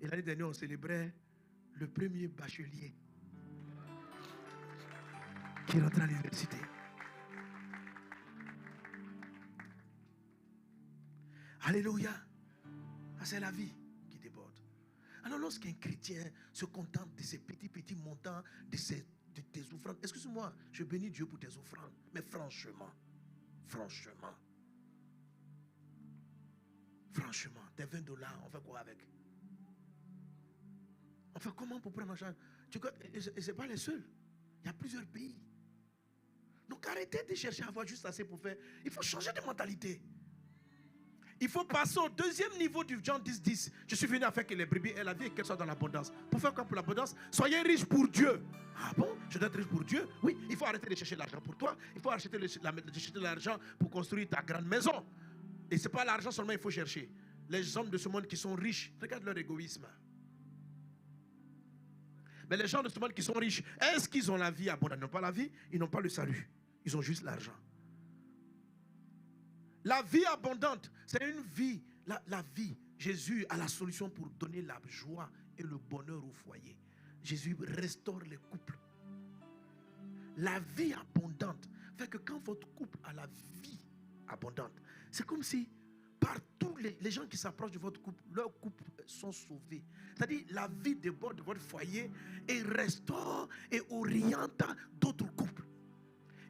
Et l'année dernière, on célébrait le premier bachelier qui rentre à l'université. Alléluia. C'est la vie qui déborde. Alors lorsqu'un chrétien se contente de ces petits montants, de tes offrandes, excuse-moi, je bénis Dieu pour tes offrandes, mais franchement, tes $20, on fait quoi avec? On fait comment pour prendre en charge? Et ce n'est pas les seuls. Il y a plusieurs pays. Donc arrêtez de chercher à avoir juste assez pour faire. Il faut changer de mentalité. Il faut passer au deuxième niveau du Jean 10:10. Je suis venu afin que les brebis aient la vie et qu'elles soient dans l'abondance. Pour faire quoi pour l'abondance? Soyez riches pour Dieu. Ah bon? Je dois être riche pour Dieu? Oui, il faut arrêter de chercher l'argent pour toi. Il faut arrêter de chercher l'argent pour construire ta grande maison. Et ce n'est pas l'argent seulement qu'il faut chercher. Les hommes de ce monde qui sont riches, regarde leur égoïsme. Mais les gens de ce monde qui sont riches, est-ce qu'ils ont la vie abondante? Ils n'ont pas la vie, ils n'ont pas le salut. Ils ont juste l'argent. La vie abondante, c'est une vie. La vie, Jésus a la solution pour donner la joie et le bonheur au foyer. Jésus restaure les couples. La vie abondante fait que quand votre couple a la vie abondante, c'est comme si partout les gens qui s'approchent de votre couple, leurs couples sont sauvés. C'est-à-dire la vie déborde de votre foyer et restaure et oriente d'autres couples.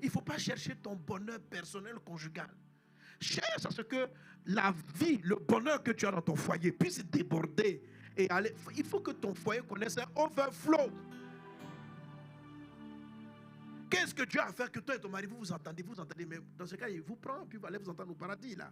Il ne faut pas chercher ton bonheur personnel conjugal. Cherche à ce que la vie, le bonheur que tu as dans ton foyer puisse déborder et aller. Il faut que ton foyer connaisse un overflow. Qu'est-ce que Dieu a fait que toi et ton mari, vous entendez, mais dans ce cas, il vous prend, puis vous allez vous entendre au paradis là.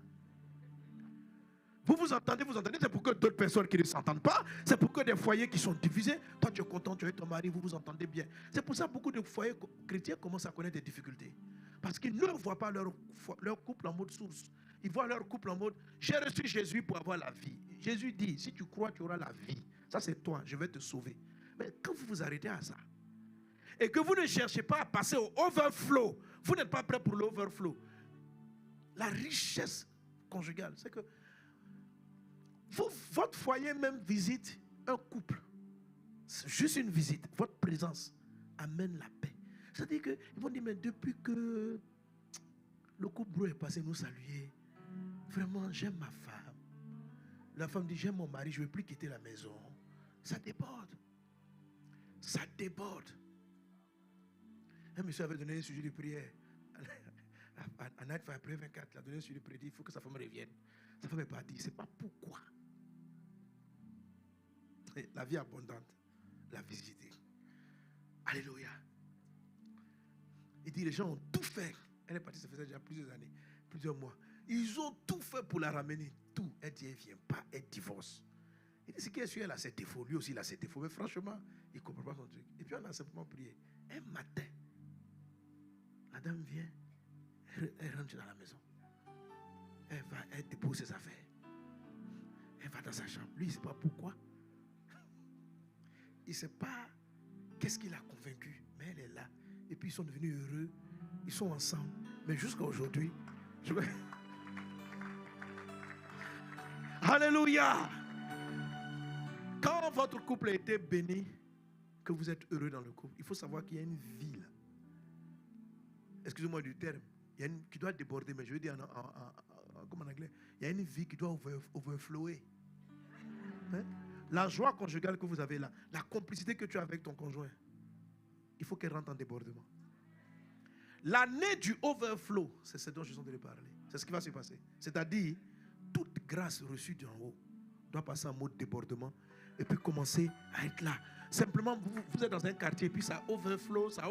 Vous entendez, c'est pour que d'autres personnes qui ne s'entendent pas, c'est pour que des foyers qui sont divisés, toi tu es content, tu es ton mari, vous entendez bien. C'est pour ça que beaucoup de foyers chrétiens commencent à connaître des difficultés. Parce qu'ils ne voient pas leur couple en mode source. Ils voient leur couple en mode, j'ai reçu Jésus pour avoir la vie. Jésus dit, si tu crois, tu auras la vie. Ça c'est toi, je vais te sauver. Mais quand vous vous arrêtez à ça, et que vous ne cherchez pas à passer au overflow, vous n'êtes pas prêt pour l'overflow. La richesse conjugale, c'est que votre foyer même visite un couple. C'est juste une visite. Votre présence amène la paix. C'est-à-dire qu'ils vont dire, mais depuis que le couple bro est passé nous saluer, vraiment j'aime ma femme. La femme dit, j'aime mon mari, je ne veux plus quitter la maison. Ça déborde. Ça déborde. Un monsieur avait donné un sujet de prière. À Night Fire après 24, il a donné un sujet de prière. Il faut que sa femme revienne. Sa femme est partie. C'est pas pourquoi. La vie abondante, la visiter. Alléluia. Il dit, les gens ont tout fait. Elle est partie, ça faisait déjà plusieurs années, plusieurs mois. Ils ont tout fait pour la ramener. Tout. Elle dit, elle ne vient pas, elle divorce. Il dit, c'est qu'elle suit, elle a ses défauts. Lui aussi, il a ses défauts. Mais franchement, il ne comprend pas son truc. Et puis, on a simplement prié. Un matin, la dame vient, elle rentre dans la maison. Elle dépose ses affaires. Elle va dans sa chambre. Lui, il ne sait pas pourquoi. Il ne sait pas qu'est-ce qui l'a convaincu. Mais elle est là. Et puis, ils sont devenus heureux. Ils sont ensemble. Mais jusqu'à aujourd'hui, Alléluia! Quand votre couple a été béni, que vous êtes heureux dans le couple, il faut savoir qu'il y a une vie là. Excusez-moi du terme. Il y a une qui doit déborder, mais je veux dire comme en anglais, il y a une vie qui doit overflower. Hein? La joie conjugale que vous avez là, la complicité que tu as avec ton conjoint, il faut qu'elle rentre en débordement. L'année du overflow, c'est ce dont je suis en train de parler. C'est ce qui va se passer. C'est-à-dire, toute grâce reçue d'en haut doit passer en mode débordement et puis commencer à être là. Simplement, vous êtes dans un quartier, puis ça overflow, ça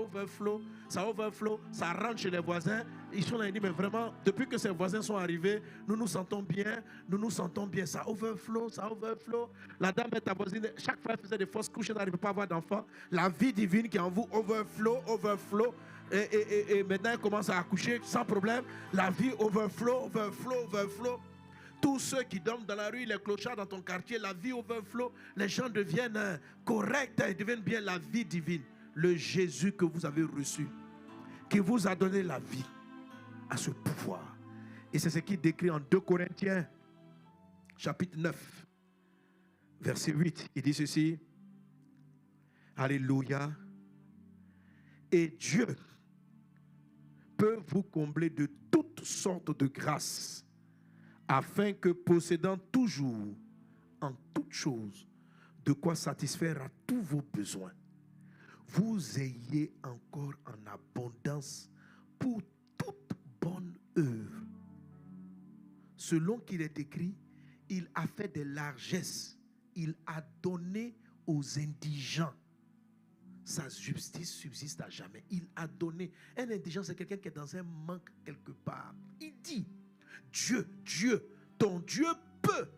rentre chez les voisins. Ils sont là, ils disent, mais vraiment, depuis que ces voisins sont arrivés, nous nous sentons bien, ça overflow. La dame est ta voisine, chaque fois elle faisait des fausses couches, elle n'arrivait pas à avoir d'enfants. La vie divine qui est en vous, overflow. Et maintenant, elle commence à accoucher sans problème. La vie overflow. Tous ceux qui dorment dans la rue, les clochards dans ton quartier, la vie overflow, les gens deviennent corrects, ils deviennent bien la vie divine. Le Jésus que vous avez reçu, qui vous a donné la vie, a ce pouvoir. Et c'est ce qu'il décrit en 2 Corinthiens, chapitre 9, verset 8. Il dit ceci. Alléluia. Et Dieu peut vous combler de toutes sortes de grâces, afin que, possédant toujours en toutes choses de quoi satisfaire à tous vos besoins, vous ayez encore en abondance pour toute bonne œuvre. Selon qu'il est écrit, il a fait des largesses, il a donné aux indigents. Sa justice subsiste à jamais. Il a donné. Un indigent, c'est quelqu'un qui est dans un manque quelque part. Il dit, Dieu, ton Dieu peut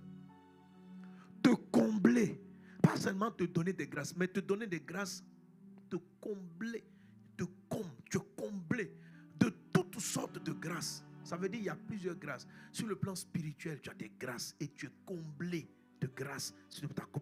te combler. Pas seulement te donner des grâces, mais te donner des grâces, te combler, te combler de toutes sortes de grâces. Ça veut dire qu'il y a plusieurs grâces. Sur le plan spirituel, tu as des grâces et tu es comblé de grâce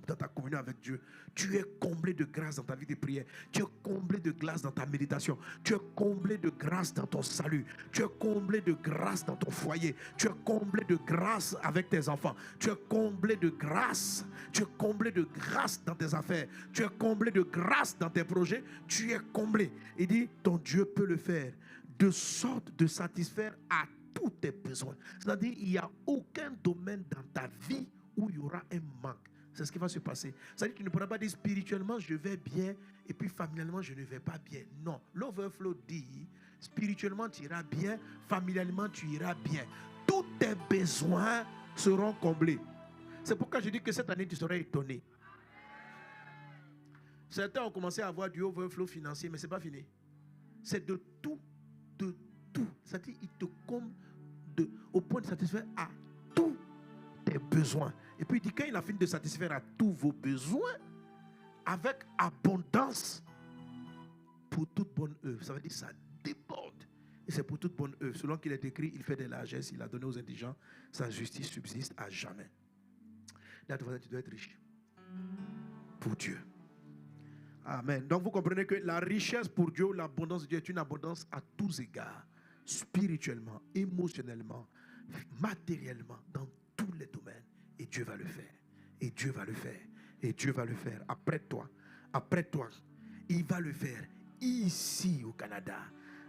dans ta communion avec Dieu. Tu es comblé de grâce dans ta vie de prière. Tu es comblé de grâce dans ta méditation. Tu es comblé de grâce dans ton salut. Tu es comblé de grâce dans ton foyer. Tu es comblé de grâce avec tes enfants. Tu es comblé de grâce. Tu es comblé de grâce dans tes affaires. Tu es comblé de grâce dans tes projets. Tu es comblé. Il dit, ton Dieu peut le faire de sorte de satisfaire à tous tes besoins. C'est-à-dire, il n'y a aucun domaine dans ta vie où il y aura un manque. C'est ce qui va se passer. C'est-à-dire que tu ne pourras pas dire spirituellement je vais bien et puis familialement je ne vais pas bien. Non. L'overflow dit spirituellement tu iras bien, familialement tu iras bien. Tous tes besoins seront comblés. C'est pourquoi je dis que cette année tu seras étonné. Certains ont commencé à avoir du overflow financier, mais ce n'est pas fini. C'est de tout. C'est-à-dire il te comble au point de satisfaire à tous tes besoins. Et puis il dit, quand il a fini de satisfaire à tous vos besoins, avec abondance, pour toute bonne œuvre. Ça veut dire que ça déborde. Et c'est pour toute bonne œuvre. Selon qu'il est écrit, il fait des largesses, il a donné aux indigents, sa justice subsiste à jamais. Là, tu dois être riche. Pour Dieu. Amen. Donc vous comprenez que la richesse pour Dieu, l'abondance de Dieu est une abondance à tous égards. Spirituellement, émotionnellement, matériellement, dans tous les domaines. Et Dieu va le faire. Et Dieu va le faire. Et Dieu va le faire. Après toi, il va le faire ici au Canada.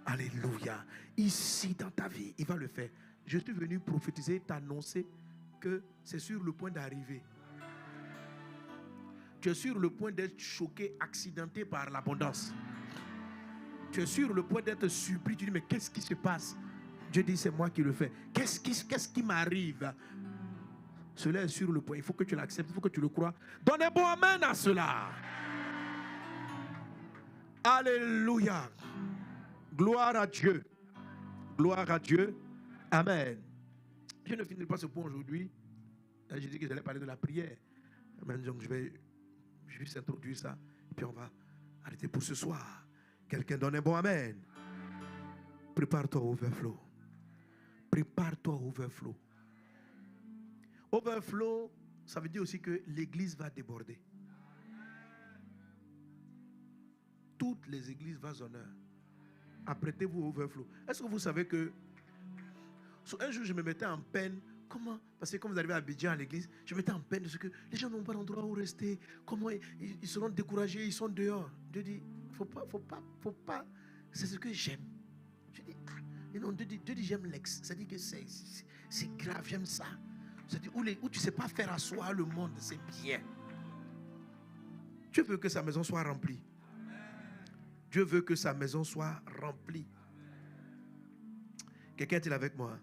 Alléluia. Ici dans ta vie, il va le faire. Je suis venu prophétiser, t'annoncer que c'est sur le point d'arriver. Tu es sur le point d'être choqué, accidenté par l'abondance. Tu es sur le point d'être surpris. Tu dis, mais qu'est-ce qui se passe? Dieu dit, c'est moi qui le fais. Qu'est-ce qui m'arrive? Cela est sur le point. Il faut que tu l'acceptes, il faut que tu le crois. Donnez bon amen à cela. Alléluia. Gloire à Dieu. Gloire à Dieu. Amen. Je ne finirai pas ce point aujourd'hui. J'ai dit que j'allais parler de la prière. Amen. Donc je vais juste introduire ça. Et puis on va arrêter pour ce soir. Quelqu'un donne un bon amen. Prépare-toi au overflow. Prépare-toi au overflow. Overflow, ça veut dire aussi que l'église va déborder. Toutes les églises vont honneur. Apprêtez-vous au overflow. Est-ce que vous savez que un jour je me mettais en peine? Comment? Parce que quand vous arrivez à Abidjan à l'église, je me mettais en peine de ce que les gens n'ont pas d'endroit où rester. Comment ils seront découragés, ils sont dehors. Dieu dit, faut pas. C'est ce que j'aime. Je dis, Dieu dit j'aime l'ex. Ça dit que c'est grave, j'aime ça. C'est-à-dire où tu ne sais pas faire asseoir le monde, c'est bien. Dieu veut que sa maison soit remplie. Dieu veut que sa maison soit remplie. Quelqu'un est-il avec moi?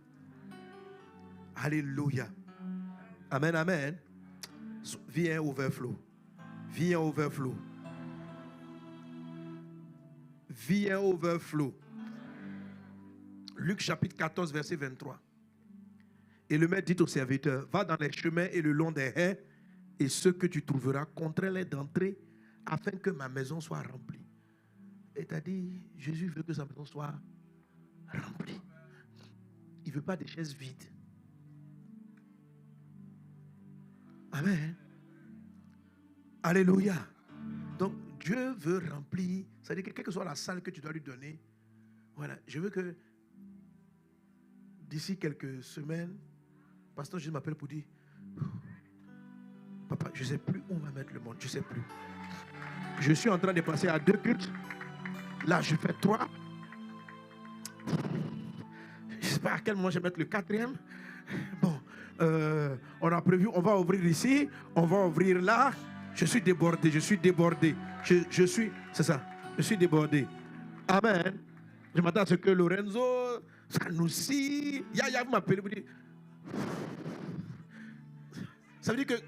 Alléluia. Amen, amen. Viens overflow. Viens overflow. Viens overflow. Luc chapitre 14, verset 23. Et le maître dit au serviteur, va dans les chemins et le long des haies, et ce que tu trouveras, contrains-les d'entrer, afin que ma maison soit remplie. Et tu as dit, Jésus veut que sa maison soit remplie. Il ne veut pas des chaises vides. Amen. Alléluia. Donc Dieu veut remplir, c'est-à-dire que quelle que soit la salle que tu dois lui donner, voilà, je veux que d'ici quelques semaines, pasteur Jésus m'appelle pour dire, papa, je ne sais plus où on va mettre le monde, je ne sais plus. Je suis en train de passer à 2 cultes. Là, je fais 3. Je ne sais pas à quel moment je vais mettre le 4e. Bon, on a prévu, on va ouvrir ici, on va ouvrir là. Je suis débordé, je suis débordé. Je suis, c'est ça, je suis débordé. Amen. Je m'attends à ce que Lorenzo, Sanoussi, Yaya, vous m'appelez, vous dites. Ça veut dire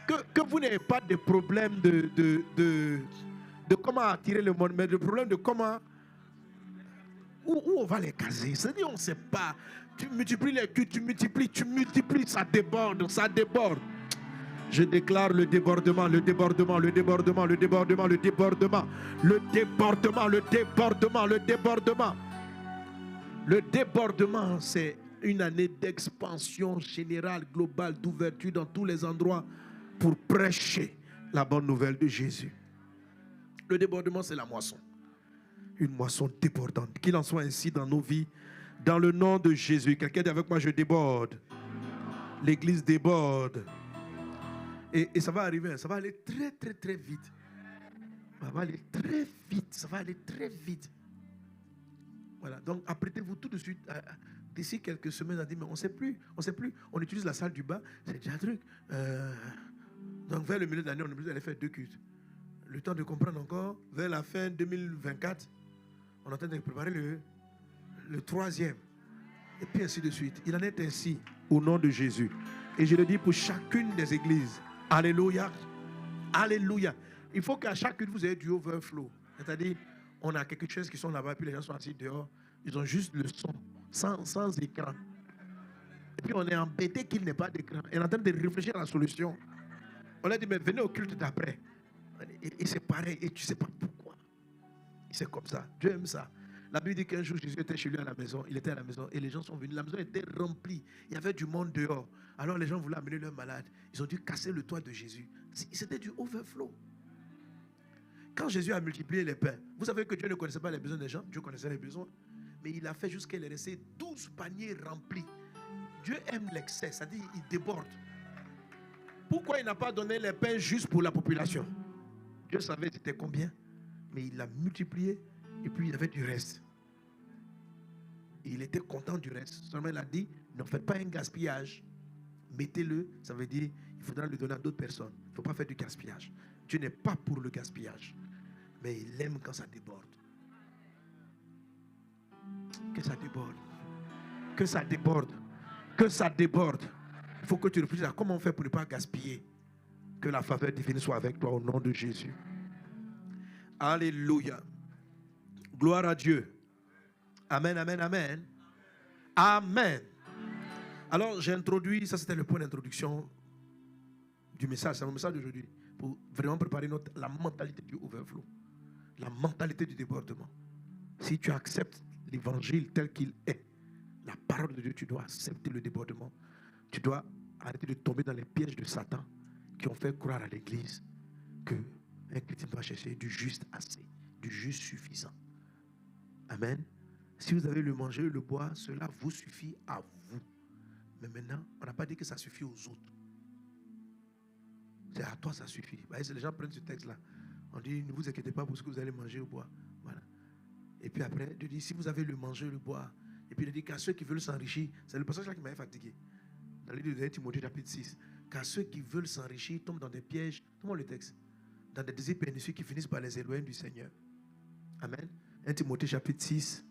que vous n'avez pas de problème de comment attirer le monde, mais de problème de comment, où on va les caser. C'est-à-dire, on ne sait pas. Tu multiplies les cultes, tu multiplies, ça déborde, ça déborde. Je déclare le débordement, le débordement, le débordement, le débordement, le débordement, le débordement, le débordement, le débordement. Le débordement, c'est une année d'expansion générale, globale, d'ouverture dans tous les endroits pour prêcher la bonne nouvelle de Jésus. Le débordement, c'est la moisson. Une moisson débordante. Qu'il en soit ainsi dans nos vies, dans le nom de Jésus. Quelqu'un dit avec moi, je déborde. L'église déborde. Et ça va arriver, ça va aller très, très, très vite. Ça va aller très vite, ça va aller très vite. Voilà, donc apprêtez-vous tout de suite. D'ici quelques semaines, on dit, mais on ne sait plus. On utilise la salle du bas, c'est déjà un truc. Donc vers le milieu de l'année, on est obligé d'aller faire 2 cultes. Le temps de comprendre encore, vers la fin 2024, on est en train de préparer le 3e. Et puis ainsi de suite. Il en est ainsi au nom de Jésus. Et je le dis pour chacune des églises. Alléluia. Alléluia. Il faut qu'à chacune, vous ayez du overflow. C'est-à-dire, on a quelque chose qui sont là-bas, puis les gens sont assis dehors. Ils ont juste le son, sans écran. Et puis on est embêté qu'il n'ait pas d'écran. Et on est en train de réfléchir à la solution. On a dit, mais venez au culte d'après. Et c'est pareil, et tu ne sais pas pourquoi. C'est comme ça. Dieu aime ça. La Bible dit qu'un jour, Jésus était chez lui à la maison. Il était à la maison et les gens sont venus. La maison était remplie. Il y avait du monde dehors. Alors les gens voulaient amener leurs malades. Ils ont dû casser le toit de Jésus. C'était du overflow. Quand Jésus a multiplié les pains, vous savez que Dieu ne connaissait pas les besoins des gens. Dieu connaissait les besoins. Mais il a fait jusqu'à les laisser 12 paniers remplis. Dieu aime l'excès, c'est-à-dire il déborde. Pourquoi il n'a pas donné les pains juste pour la population? Dieu savait c'était combien, mais il l'a multiplié et puis il y avait du reste. Et il était content du reste. Seulement il a dit, ne faites pas un gaspillage. Mettez-le, ça veut dire, il faudra le donner à d'autres personnes. Il ne faut pas faire du gaspillage. Dieu n'est pas pour le gaspillage, mais il aime quand ça déborde. Que ça déborde. Que ça déborde. Que ça déborde. Il faut que tu réfléchisses à comment on fait pour ne pas gaspiller. Que la faveur divine soit avec toi au nom de Jésus. Alléluia. Gloire à Dieu. Amen, amen, amen. Amen. Alors j'ai introduit, ça c'était le point d'introduction du message, c'est mon message d'aujourd'hui, pour vraiment préparer la mentalité du overflow, la mentalité du débordement. Si tu acceptes l'évangile tel qu'il est, la parole de Dieu, tu dois accepter le débordement. Tu dois arrêter de tomber dans les pièges de Satan qui ont fait croire à l'église qu'un chrétien doit chercher du juste assez, du juste suffisant. Amen. Si vous avez le manger et le boire, cela vous suffit à vous. Mais maintenant, on n'a pas dit que ça suffit aux autres. C'est à toi ça suffit. Les gens prennent ce texte-là. On dit, ne vous inquiétez pas pour ce que vous allez manger ou boire. Voilà. Et puis après, Dieu dit, si vous avez le manger et le boire, et puis il dit qu'à ceux qui veulent s'enrichir, c'est le passage là qui m'avait fatigué. Dans le livre de Timothée chapitre 6, qu'à ceux qui veulent s'enrichir tombent dans des pièges, tout le texte, dans des désirs pernicieux qui finissent par les éloigner du Seigneur. Amen. 1 Timothée chapitre 6,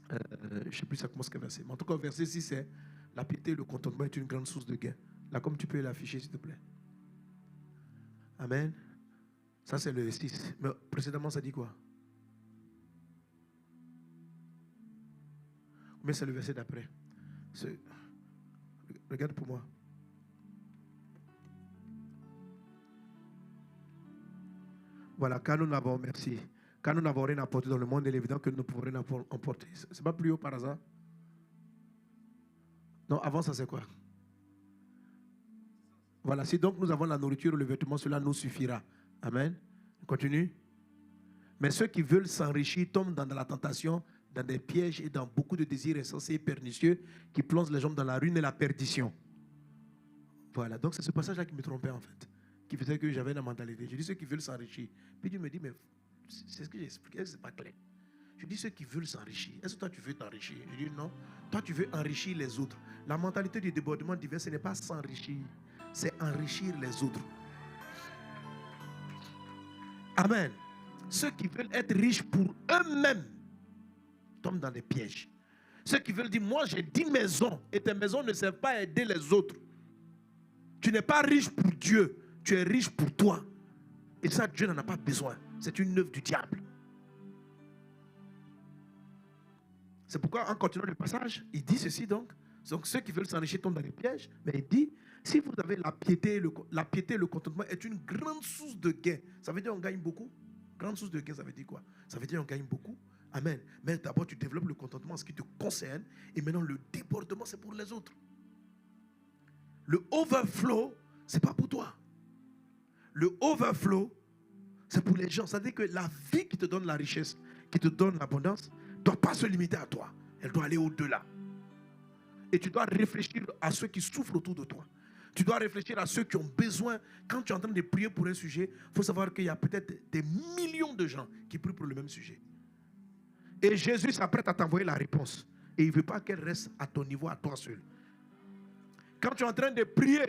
je ne sais plus ça commence quel verset, mais en tout cas verset 6 c'est la piété et le contentement est une grande source de gain. Là comme tu peux l'afficher s'il te plaît. Amen. Ça c'est le 6. Mais précédemment ça dit quoi? Mais c'est le verset d'après. Regarde pour moi. Voilà, car nous n'avons, merci. Car nous n'avons rien apporté dans le monde, il est évident que nous ne pouvons rien emporter. Ce n'est pas plus haut par hasard? Non, avant ça c'est quoi? Voilà, si donc nous avons la nourriture ou le vêtement, cela nous suffira. Amen. Continue. Mais ceux qui veulent s'enrichir tombent dans la tentation, dans des pièges et dans beaucoup de désirs insensés et pernicieux qui plongent les gens dans la ruine et la perdition. Voilà, donc c'est ce passage-là qui me trompait en fait, qui faisait que j'avais une mentalité. Je dis ceux qui veulent s'enrichir. Puis Dieu me dit, mais c'est ce que j'ai expliqué, c'est pas clair. Je dis ceux qui veulent s'enrichir. Est-ce que toi tu veux t'enrichir? Je dis non. Toi tu veux enrichir les autres. La mentalité du débordement divin, ce n'est pas s'enrichir. c'est enrichir les autres. Amen. Ceux qui veulent être riches pour eux-mêmes tombent dans des pièges. Ceux qui veulent dire, moi j'ai 10 maisons et tes maisons ne servent pas à aider les autres. Tu n'es pas riche pour Dieu, tu es riche pour toi. Et ça, Dieu n'en a pas besoin. C'est une œuvre du diable. C'est pourquoi, en continuant le passage, il dit ceci donc. Donc ceux qui veulent s'enrichir tombent dans les pièges. Mais il dit, si vous avez la piété, le contentement est une grande source de gain. Ça veut dire qu'on gagne beaucoup. Grande source de gain, ça veut dire quoi? Ça veut dire qu'on gagne beaucoup. Amen. Mais d'abord, tu développes le contentement en ce qui te concerne. Et maintenant, le débordement, c'est pour les autres. Le overflow, ce n'est pas pour toi. Le overflow, c'est pour les gens. Ça veut dire que la vie qui te donne la richesse, qui te donne l'abondance, ne doit pas se limiter à toi. Elle doit aller au-delà. Et tu dois réfléchir à ceux qui souffrent autour de toi. Tu dois réfléchir à ceux qui ont besoin. Quand tu es en train de prier pour un sujet, il faut savoir qu'il y a peut-être des millions de gens qui prient pour le même sujet. Et Jésus s'apprête à t'envoyer la réponse. Et il ne veut pas qu'elle reste à ton niveau, à toi seul. Quand tu es en train de prier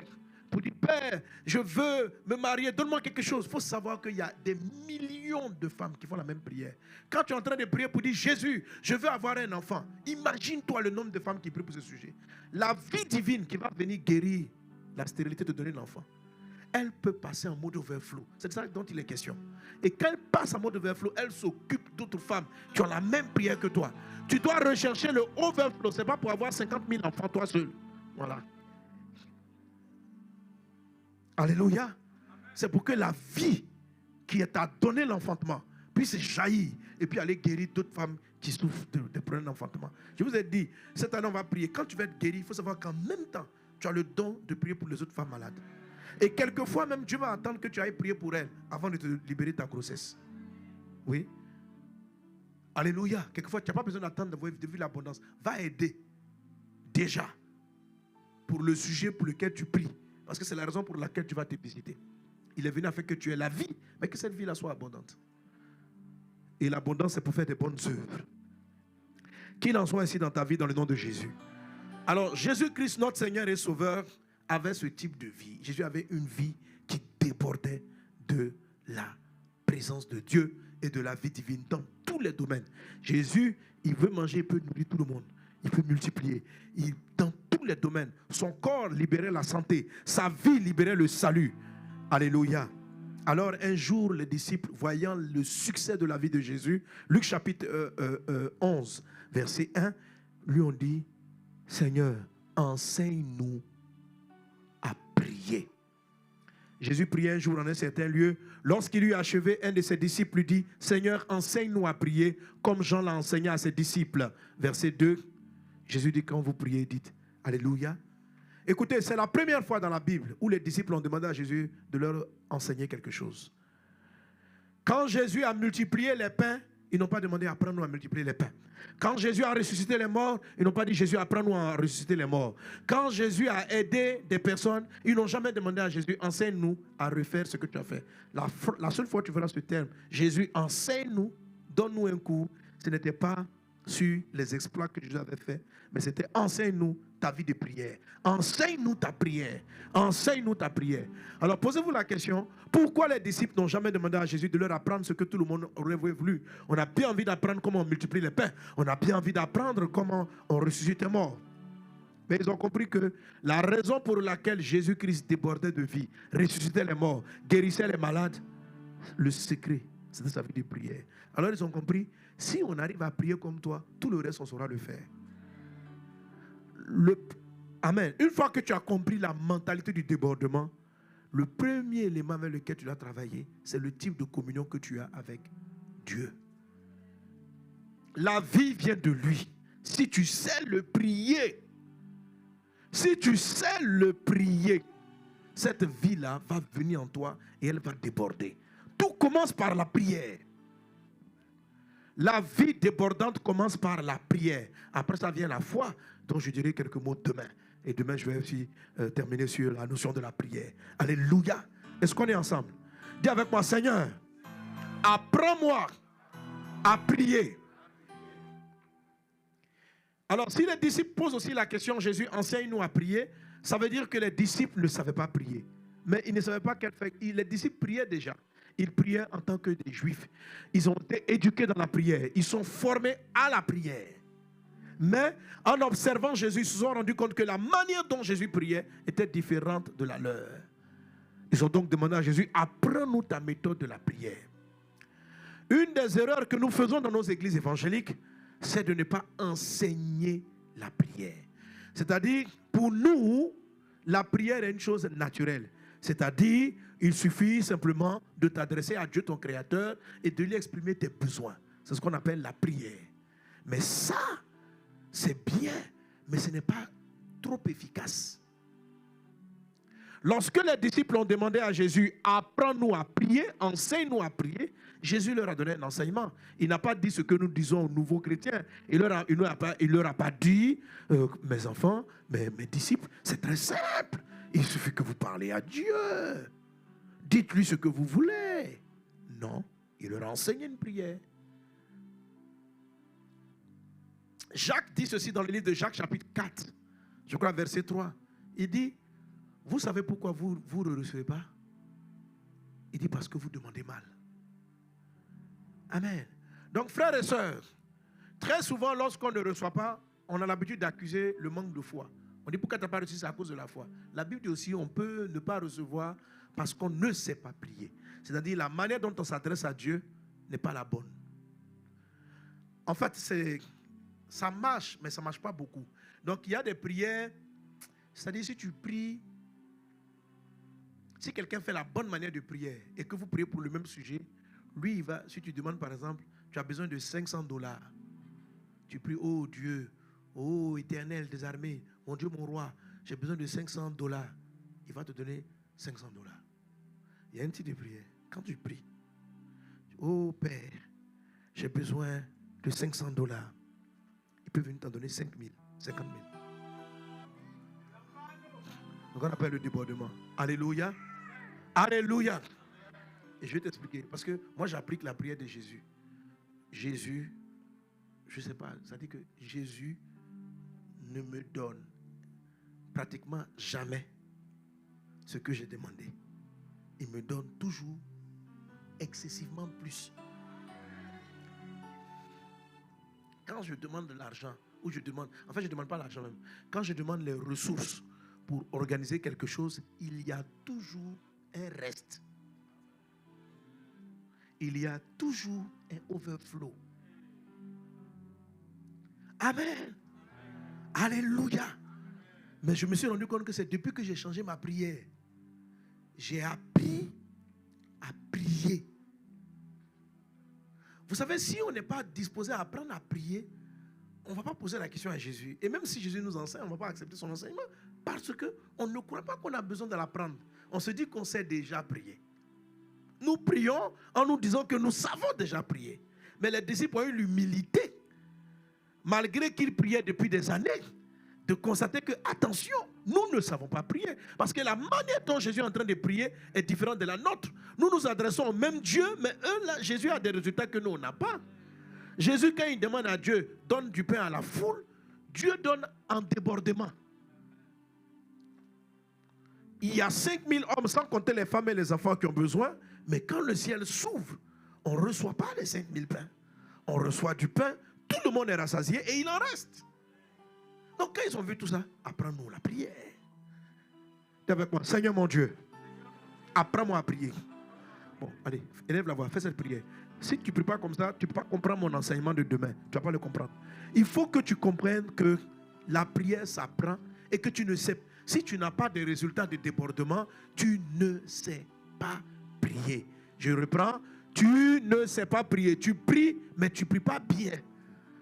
pour dire, Père, je veux me marier, donne-moi quelque chose. Il faut savoir qu'il y a des millions de femmes qui font la même prière. Quand tu es en train de prier pour dire, Jésus, je veux avoir un enfant. Imagine-toi le nombre de femmes qui prient pour ce sujet. La vie divine qui va venir guérir la stérilité de donner l'enfant, elle peut passer en mode overflow. C'est de ça dont il est question. Et quand elle passe en mode overflow, elle s'occupe d'autres femmes qui ont la même prière que toi. Tu dois rechercher le overflow. Ce n'est pas pour avoir 50 000 enfants toi seul. Voilà. Alléluia. C'est pour que la vie qui t'a donné l'enfantement puisse jaillir et puis aller guérir d'autres femmes qui souffrent de problèmes d'enfantement. Je vous ai dit, cette année on va prier. Quand tu vas être guéri, il faut savoir qu'en même temps, tu as le don de prier pour les autres femmes malades. Et quelquefois même, Dieu va attendre que tu ailles prier pour elles avant de te libérer de ta grossesse. Oui. Alléluia. Quelquefois, tu n'as pas besoin d'attendre de vivre l'abondance. Va aider déjà pour le sujet pour lequel tu pries. Parce que c'est la raison pour laquelle tu vas te visiter. Il est venu afin que tu aies la vie, mais que cette vie-là soit abondante. Et l'abondance, c'est pour faire des bonnes œuvres. Qu'il en soit ainsi dans ta vie, dans le nom de Jésus. Alors, Jésus-Christ, notre Seigneur et Sauveur, avait ce type de vie. Jésus avait une vie qui débordait de la présence de Dieu et de la vie divine dans tous les domaines. Jésus, il veut manger, il peut nourrir tout le monde. Il peut multiplier. Dans tous les domaines, son corps libérait la santé. Sa vie libérait le salut. Alléluia. Alors un jour, les disciples, voyant le succès de la vie de Jésus, Luc chapitre 11, verset 1, lui ont dit, Seigneur, enseigne-nous à prier. Jésus priait un jour en un certain lieu. Lorsqu'il eut achevé, un de ses disciples lui dit, Seigneur, enseigne-nous à prier comme Jean l'a enseigné à ses disciples. Verset 2, Jésus dit, quand vous priez, dites, Alléluia. Écoutez, c'est la première fois dans la Bible où les disciples ont demandé à Jésus de leur enseigner quelque chose. Quand Jésus a multiplié les pains, ils n'ont pas demandé, apprends-nous à multiplier les pains. Quand Jésus a ressuscité les morts, ils n'ont pas dit, Jésus, apprends-nous à ressusciter les morts. Quand Jésus a aidé des personnes, ils n'ont jamais demandé à Jésus, enseigne-nous à refaire ce que tu as fait. La seule fois que tu verras ce terme, Jésus, enseigne-nous, donne-nous un cours, ce n'était pas sur les exploits que Jésus avait fait, mais c'était enseigne-nous ta vie de prière. Enseigne-nous ta prière. Enseigne-nous ta prière. Alors posez-vous la question, pourquoi les disciples n'ont jamais demandé à Jésus de leur apprendre ce que tout le monde aurait voulu? On a bien envie d'apprendre comment on multiplie les pains. On a bien envie d'apprendre comment on ressuscite les morts. Mais ils ont compris que la raison pour laquelle Jésus-Christ débordait de vie, ressuscitait les morts, guérissait les malades, le secret, c'était sa vie de prière. Alors ils ont compris, si on arrive à prier comme toi, tout le reste on saura le faire. Amen. Une fois que tu as compris la mentalité du débordement, le premier élément avec lequel tu dois travailler, c'est le type de communion que tu as avec Dieu. La vie vient de lui. Si tu sais le prier, cette vie-là va venir en toi et elle va déborder. Tout commence par la prière. La vie débordante commence par la prière. Après ça vient la foi, dont je dirai quelques mots demain. Et demain, je vais aussi terminer sur la notion de la prière. Alléluia. Est-ce qu'on est ensemble? Dis avec moi, Seigneur, apprends-moi à prier. Alors, si les disciples posent aussi la question, Jésus, enseigne-nous à prier, Ça veut dire que les disciples ne savaient pas prier. Mais ils ne savaient pas qu'elle fait. Les disciples priaient déjà. Ils priaient en tant que des juifs. Ils ont été éduqués dans la prière. Ils sont formés à la prière. Mais en observant Jésus, ils se sont rendus compte que la manière dont Jésus priait était différente de la leur. Ils ont donc demandé à Jésus, apprends-nous ta méthode de la prière. Une des erreurs que nous faisons dans nos églises évangéliques, c'est de ne pas enseigner la prière. C'est-à-dire, pour nous, la prière est une chose naturelle. C'est-à-dire, il suffit simplement de t'adresser à Dieu, ton Créateur, et de lui exprimer tes besoins. C'est ce qu'on appelle la prière. Mais ça, c'est bien, mais ce n'est pas trop efficace. Lorsque les disciples ont demandé à Jésus, apprends-nous à prier, enseigne-nous à prier, Jésus leur a donné un enseignement. Il n'a pas dit ce que nous disons aux nouveaux chrétiens. Il leur a pas dit, mes enfants, mes disciples, c'est très simple. Il suffit que vous parlez à Dieu. Dites-lui ce que vous voulez. Non, il leur a enseigné une prière. Jacques dit ceci dans le livre de Jacques, chapitre 4, je crois verset 3. Il dit, vous savez pourquoi vous ne recevez pas? Il dit, parce que vous demandez mal. Amen. Donc, frères et sœurs, très souvent, lorsqu'on ne reçoit pas, on a l'habitude d'accuser le manque de foi. On dit, pourquoi tu n'as pas reçu? C'est à cause de la foi. La Bible dit aussi, on peut ne pas recevoir parce qu'on ne sait pas prier. C'est-à-dire, la manière dont on s'adresse à Dieu n'est pas la bonne. En fait, ça marche, mais ça ne marche pas beaucoup. Donc, il y a des prières, c'est-à-dire, si tu pries, si quelqu'un fait la bonne manière de prière et que vous priez pour le même sujet, lui, il va, si tu demandes par exemple, tu as besoin de $500. Tu pries, oh Dieu, oh éternel des armées, mon Dieu, mon roi, j'ai besoin de $500. Il va te donner $500. Il y a un type de prière. Quand tu pries, oh Père, j'ai besoin de $500. Il peut venir t'en donner 5 000, 50 000. Donc on appelle le débordement. Alléluia. Alléluia. Et je vais t'expliquer. Parce que moi, j'applique la prière de Jésus. Jésus, je ne sais pas, ça dit que Jésus ne me donne pratiquement jamais ce que j'ai demandé. Il me donne toujours excessivement plus. Quand je demande de l'argent, ou je demande, en fait je ne demande pas l'argent même, quand je demande les ressources pour organiser quelque chose, il y a toujours un reste. Il y a toujours un overflow. Amen. Alléluia. Mais je me suis rendu compte que c'est depuis que j'ai changé ma prière. J'ai appris à prier. Vous savez, si on n'est pas disposé à apprendre à prier, on ne va pas poser la question à Jésus. Et même si Jésus nous enseigne, on ne va pas accepter son enseignement parce qu'on ne croit pas qu'on a besoin de l'apprendre. On se dit qu'on sait déjà prier. Nous prions en nous disant que nous savons déjà prier. Mais les disciples ont eu l'humilité, malgré qu'ils priaient depuis des années, de constater que, attention, nous ne savons pas prier. Parce que la manière dont Jésus est en train de prier est différente de la nôtre. Nous nous adressons au même Dieu, mais eux, là, Jésus a des résultats que nous, on n'a pas. Jésus, quand il demande à Dieu, donne du pain à la foule, Dieu donne en débordement. Il y a 5000 hommes, sans compter les femmes et les enfants qui ont besoin, mais quand le ciel s'ouvre, on ne reçoit pas les 5000 pains. On reçoit du pain, tout le monde est rassasié et il en reste. Donc quand ils ont vu tout ça, apprends-nous la prière. Dis avec moi, Seigneur mon Dieu, apprends-moi à prier. Bon, allez, élève la voix, fais cette prière. Si tu ne pries pas comme ça, tu ne peux pas comprendre mon enseignement de demain. Tu ne vas pas le comprendre. Il faut que tu comprennes que la prière s'apprend et que tu ne sais pas. Si tu n'as pas de résultats de débordement, tu ne sais pas prier. Je reprends. Tu ne sais pas prier. Tu pries, mais tu ne pries pas bien.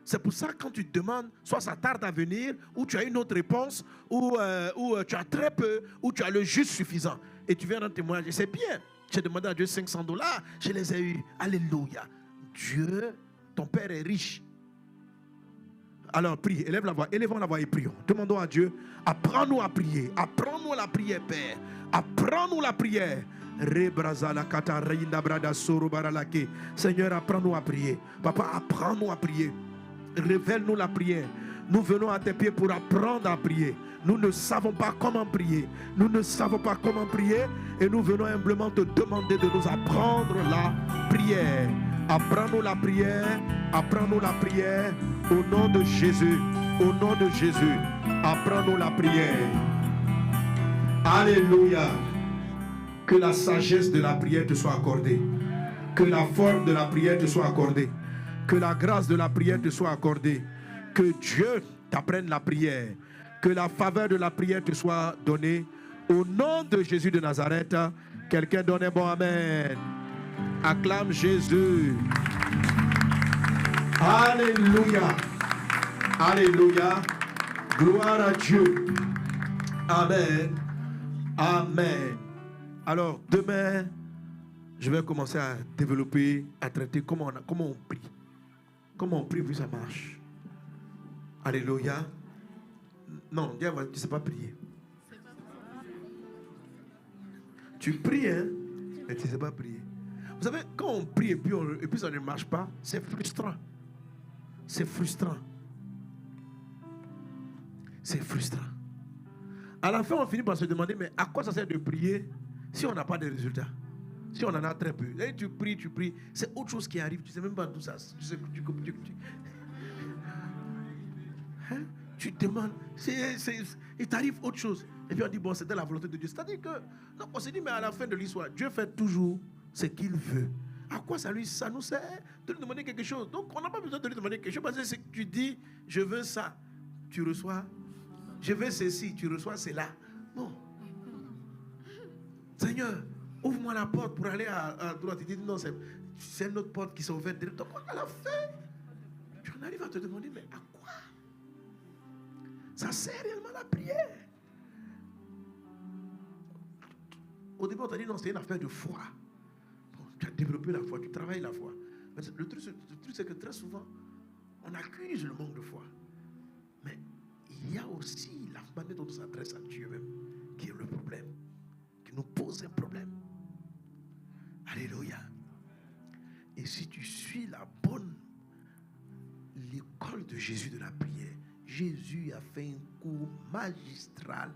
C'est pour ça que quand tu te demandes, soit ça tarde à venir, ou tu as une autre réponse, ou tu as très peu, ou tu as le juste suffisant. Et tu viens dans témoignage. C'est bien. J'ai demandé à Dieu $500. Je les ai eus. Alléluia. Dieu, ton Père est riche. Alors prie, élève la voix, élevons la voix et prions. Demandons à Dieu, apprends-nous à prier. Apprends-nous la prière, Père. Apprends-nous la prière. Seigneur, apprends-nous à prier. Papa, apprends-nous à prier. Révèle-nous la prière. Nous venons à tes pieds pour apprendre à prier. Nous ne savons pas comment prier. Nous ne savons pas comment prier. Et nous venons humblement te demander de nous apprendre la prière. Apprends-nous la prière. Apprends-nous la prière. Au nom de Jésus. Au nom de Jésus. Apprends-nous la prière. Alléluia. Que la sagesse de la prière te soit accordée. Que la forme de la prière te soit accordée. Que la grâce de la prière te soit accordée. Que Dieu t'apprenne la prière. Que la faveur de la prière te soit donnée. Au nom de Jésus de Nazareth, quelqu'un donne un bon amen. Acclame Jésus. Alléluia. Alléluia. Gloire à Dieu. Amen. Amen. Alors, demain, je vais commencer à développer, à traiter comment on prie. Comment on prie, puis ça marche. Alléluia. Non, tu ne sais pas prier. Tu pries, hein, mais tu ne sais pas prier. Vous savez, quand on prie et puis ça ne marche pas, c'est frustrant. C'est frustrant. C'est frustrant. À la fin, on finit par se demander, mais à quoi ça sert de prier si on n'a pas de résultats? Si on en a très peu. Et tu pries, c'est autre chose qui arrive. Tu ne sais même pas d'où ça. Tu te demandes, il t'arrive autre chose. Et puis on dit, bon, c'était la volonté de Dieu. C'est-à-dire que, non, on se dit, mais à la fin de l'histoire, Dieu fait toujours ce qu'il veut. À quoi ça nous sert de lui demander quelque chose? Donc on n'a pas besoin de lui demander quelque chose, parce que c'est que tu dis, je veux ça, tu reçois. Je veux ceci, tu reçois cela. Non. Seigneur, ouvre-moi la porte pour aller à droite. Il dit, non, c'est notre porte qui s'est ouverte. Donc à la fin, tu en arrives à te demander, mais à quoi ça sert réellement la prière? Au début, on t'a dit, non, c'est une affaire de foi. Bon, tu as développé la foi, tu travailles la foi. Mais le truc, c'est que très souvent, on accuse le manque de foi. Mais il y a aussi la manière dont on s'adresse à Dieu même qui est le problème, qui nous pose un problème. Alléluia. Et si tu suis l'école de Jésus de la prière, Jésus a fait un cours magistral.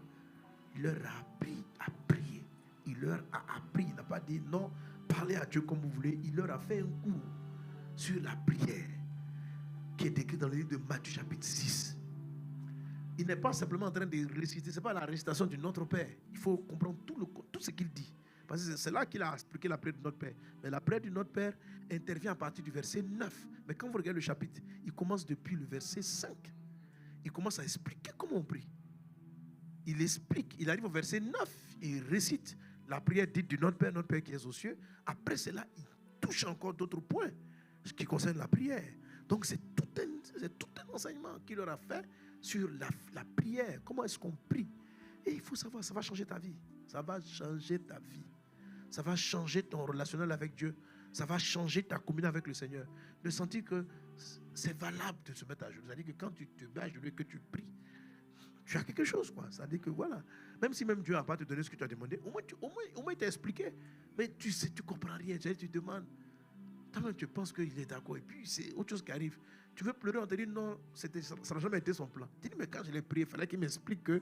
Il leur a appris à prier. Il leur a appris, il n'a pas dit non, parlez à Dieu comme vous voulez. Il leur a fait un cours sur la prière qui est décrit dans le livre de Matthieu chapitre 6. Il n'est pas simplement en train de réciter, ce n'est pas la récitation du Notre Père. Il faut comprendre tout ce qu'il dit. Parce que c'est là qu'il a expliqué la prière du Notre Père. Mais la prière du Notre Père intervient à partir du verset 9. Mais quand vous regardez le chapitre, il commence depuis le verset 5. Il commence à expliquer comment on prie. Il explique, il arrive au verset 9 et il récite la prière dite du Notre Père qui est aux cieux. Après cela, il touche encore d'autres points qui concernent la prière. Donc c'est tout un enseignement qu'il leur a fait sur la prière. Comment est-ce qu'on prie? Et il faut savoir, ça va changer ta vie. Ça va changer ta vie. Ça va changer ton relationnel avec Dieu. Ça va changer ta communion avec le Seigneur. De sentir que c'est valable de se mettre à genoux. C'est-à-dire que quand tu te mets à genoux et que tu pries, tu as quelque chose, quoi. C'est-à-dire que voilà. Même si même Dieu n'a pas te donné ce que tu as demandé, au moins il t'a expliqué. Mais tu sais, tu ne comprends rien. Tu demandes. Toi-même, tu penses qu'il est d'accord. Et puis, c'est autre chose qui arrive. Tu veux pleurer, on te dit non, ça n'a jamais été son plan. Tu dis, mais quand je l'ai prié, il fallait qu'il m'explique que.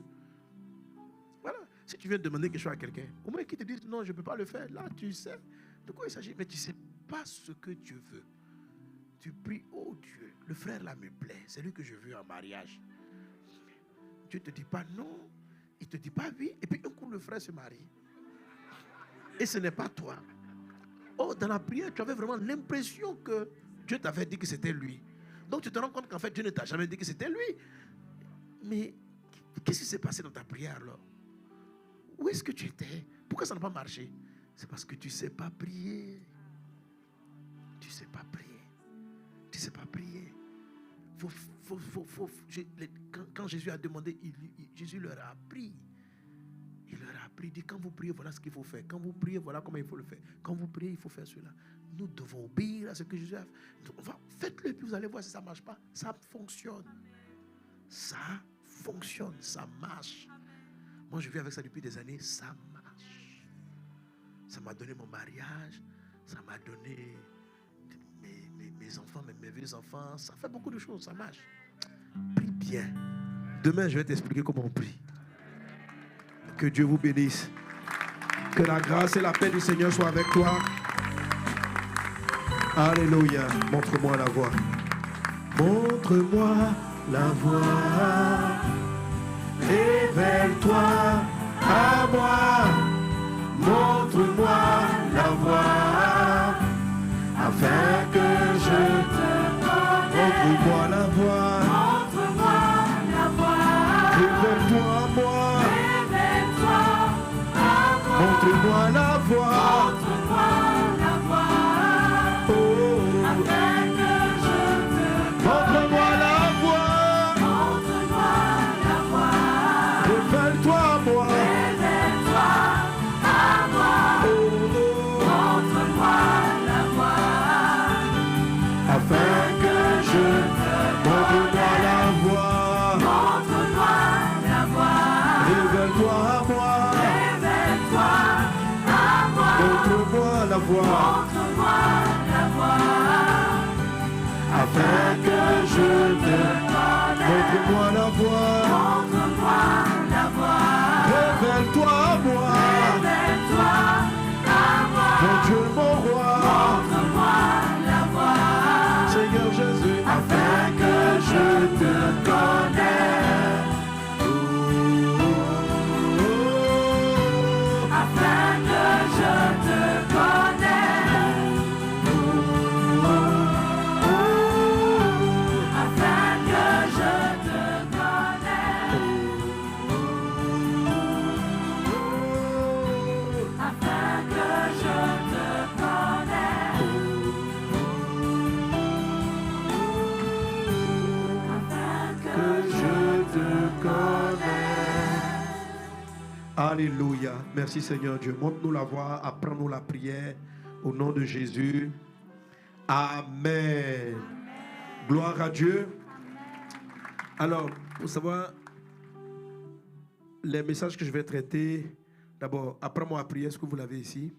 Voilà. Si tu viens demander quelque chose à quelqu'un, au moins qu'il te dise non, je ne peux pas le faire. Là, tu sais de quoi il s'agit. Mais tu ne sais pas ce que Dieu veut. Tu pries, oh Dieu, le frère là me plaît. C'est lui que je veux en mariage. Dieu ne te dit pas non. Il ne te dit pas oui. Et puis, un coup, le frère se marie. Et ce n'est pas toi. Oh, dans la prière, tu avais vraiment l'impression que Dieu t'avait dit que c'était lui. Donc tu te rends compte qu'en fait, Dieu ne t'a jamais dit que c'était lui. Mais qu'est-ce qui s'est passé dans ta prière alors? Où est-ce que tu étais? Pourquoi ça n'a pas marché? C'est parce que tu ne sais pas prier. Tu ne sais pas prier. Tu ne sais pas prier. Quand Jésus a demandé, Jésus leur a appris. Il leur a appris, dit quand vous priez, voilà ce qu'il faut faire. Quand vous priez, voilà comment il faut le faire. Quand vous priez, il faut faire cela. Nous devons obéir à ce que Jésus a fait. Faites-le, puis vous allez voir si ça ne marche pas. Ça fonctionne. Ça fonctionne, ça marche. Moi, je vis avec ça depuis des années, ça marche. Ça m'a donné mon mariage, ça m'a donné mes enfants, mes vieux enfants. Ça fait beaucoup de choses, ça marche. Prie bien. Demain, je vais t'expliquer comment on prie. Que Dieu vous bénisse. Que la grâce et la paix du Seigneur soient avec toi. Alléluia. Montre-moi la voie. Montre-moi la voie. Révèle-toi à moi. Montre-moi la voie. Afin que je te connaisse. Montre-moi la voie. Montre-moi la voie. Révèle-toi à moi. Révèle-toi à moi. Montre-moi la voie. Montre-moi la voie. Oh. Afin que je te Montre-moi la voie. Montre-moi la voie. Révèle-toi à moi. Révèle-toi à moi. Oh. Montre-moi la voie. Afin que je montre-moi la voie. Montre-moi la voie. Révèle-toi à moi. Révèle-toi à moi. Montre-moi la voie. Montre-moi la voie. Afin que je te montre-moi la voie. Montre-moi la voie. Révèle-toi à moi. Révèle-toi à moi. Mon Dieu, mon roi. Montre-moi la voie. Seigneur Jésus. Afin que je te connaisse. Afin que je te connaisse. Afin que je te connaisse. Afin que je te connaisse. Afin que Je te connais. Alléluia. Merci Seigneur Dieu. Montre-nous la voie, apprends-nous la prière au nom de Jésus. Amen. Gloire à Dieu. Alors, pour savoir les messages que je vais traiter, d'abord, apprends-moi à prier. Est-ce que vous l'avez ici?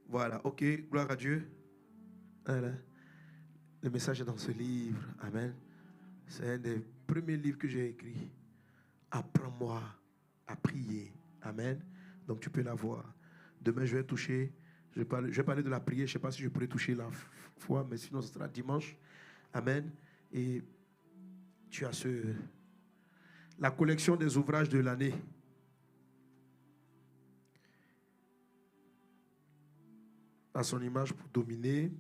Voilà, ok. Gloire à Dieu. Voilà. Le message est dans ce livre. Amen. C'est un des premiers livres que j'ai écrit. Apprends-moi à prier. Amen. Donc tu peux la voir. Demain, je vais toucher. Je vais parler de la prière. Je ne sais pas si je pourrai toucher la foi, mais sinon, ce sera dimanche. Amen. Et tu as la collection des ouvrages de l'année. À son image pour dominer.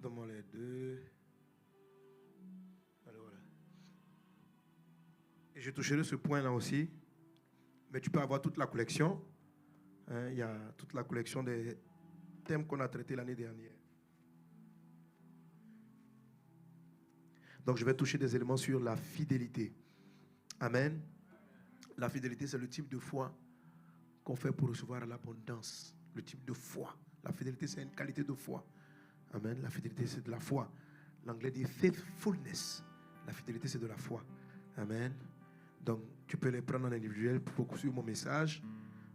Donne-moi les deux. Alors voilà. Et je toucherai ce point-là aussi. Mais tu peux avoir toute la collection. Hein, il y a toute la collection des thèmes qu'on a traités l'année dernière. Donc je vais toucher des éléments sur la fidélité. Amen. La fidélité, c'est le type de foi qu'on fait pour recevoir l'abondance. Le type de foi. La fidélité, c'est une qualité de foi. Amen. La fidélité, c'est de la foi. L'anglais dit faithfulness. La fidélité, c'est de la foi. Amen. Donc, tu peux les prendre en individuel pour poursuivre mon message.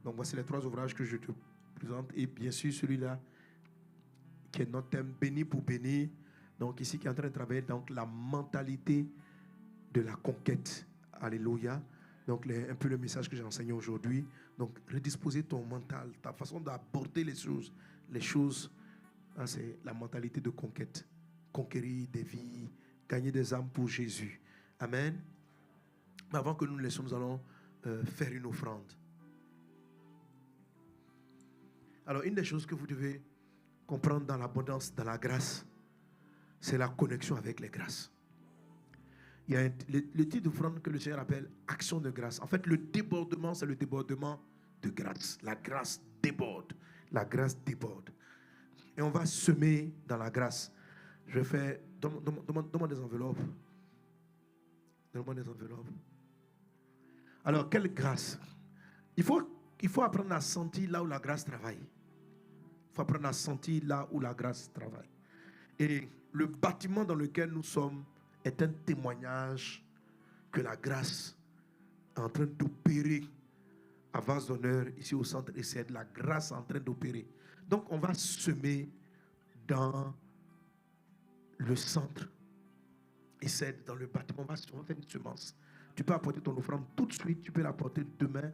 Donc, voici les 3 ouvrages que je te présente. Et bien sûr, celui-là, qui est notre thème, béni pour bénir. Donc, ici, qui est en train de travailler donc, la mentalité de la conquête. Alléluia. Donc, un peu le message que j'ai enseigné aujourd'hui. Donc, redisposer ton mental, ta façon d'aborder les choses. Les choses, hein, c'est la mentalité de conquête. Conquérir des vies, gagner des âmes pour Jésus. Amen. Mais avant que nous le laissions, nous allons faire une offrande. Alors, une des choses que vous devez comprendre dans l'abondance, dans la grâce, c'est la connexion avec les grâces. Il y a le type d'offrande que le Seigneur appelle action de grâce. En fait, le débordement, c'est le débordement de grâce. La grâce déborde. La grâce déborde. Et on va semer dans la grâce. Je vais faire... Donne-moi des enveloppes. Donne-moi des enveloppes. Alors, quelle grâce? Il faut apprendre à sentir là où la grâce travaille. Il faut apprendre à sentir là où la grâce travaille. Et le bâtiment dans lequel nous sommes est un témoignage que la grâce est en train d'opérer à vase d'honneur ici au centre, et c'est de la grâce en train d'opérer. Donc on va semer dans le centre et c'est dans le bâtiment. On va faire une semence. Tu peux apporter ton offrande tout de suite, tu peux l'apporter demain,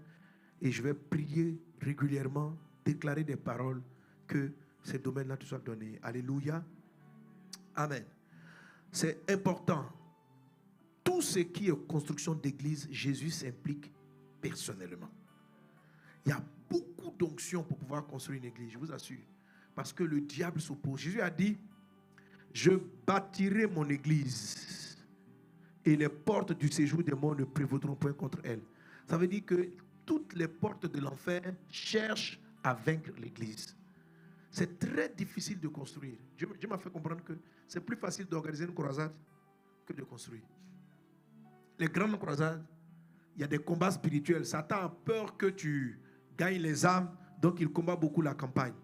et je vais prier régulièrement, déclarer des paroles que ces domaines-là te soient donnés. Alléluia. Amen. C'est important. Tout ce qui est construction d'église, Jésus s'implique personnellement. Il y a beaucoup d'onction pour pouvoir construire une église, je vous assure. Parce que le diable s'oppose. Jésus a dit, je bâtirai mon église et les portes du séjour des morts ne prévaudront point contre elle. Ça veut dire que toutes les portes de l'enfer cherchent à vaincre l'église. C'est très difficile de construire. Dieu m'a fait comprendre que c'est plus facile d'organiser une croisade que de construire. Les grandes croisades, il y a des combats spirituels. Satan a peur que tu gagnes les âmes, donc il combat beaucoup la campagne.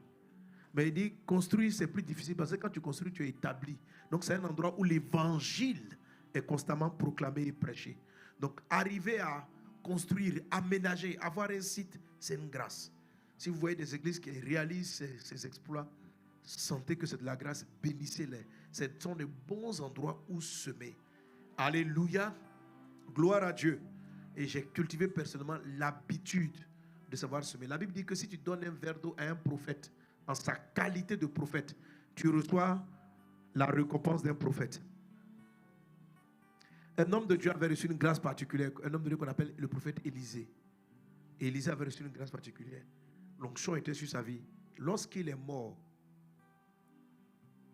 Mais il dit, construire c'est plus difficile parce que quand tu construis, tu es établi. Donc c'est un endroit où l'évangile est constamment proclamé et prêché. Donc arriver à construire, aménager, avoir un site, c'est une grâce. Si vous voyez des églises qui réalisent ces exploits, sentez que c'est de la grâce, bénissez-les. Ce sont de bons endroits où semer. Alléluia, gloire à Dieu. Et j'ai cultivé personnellement l'habitude de savoir semer. La Bible dit que si tu donnes un verre d'eau à un prophète, en sa qualité de prophète, tu reçois la récompense d'un prophète. Un homme de Dieu avait reçu une grâce particulière, un homme de Dieu qu'on appelle le prophète Élisée. Et Élisée avait reçu une grâce particulière. L'onction était sur sa vie. Lorsqu'il est mort,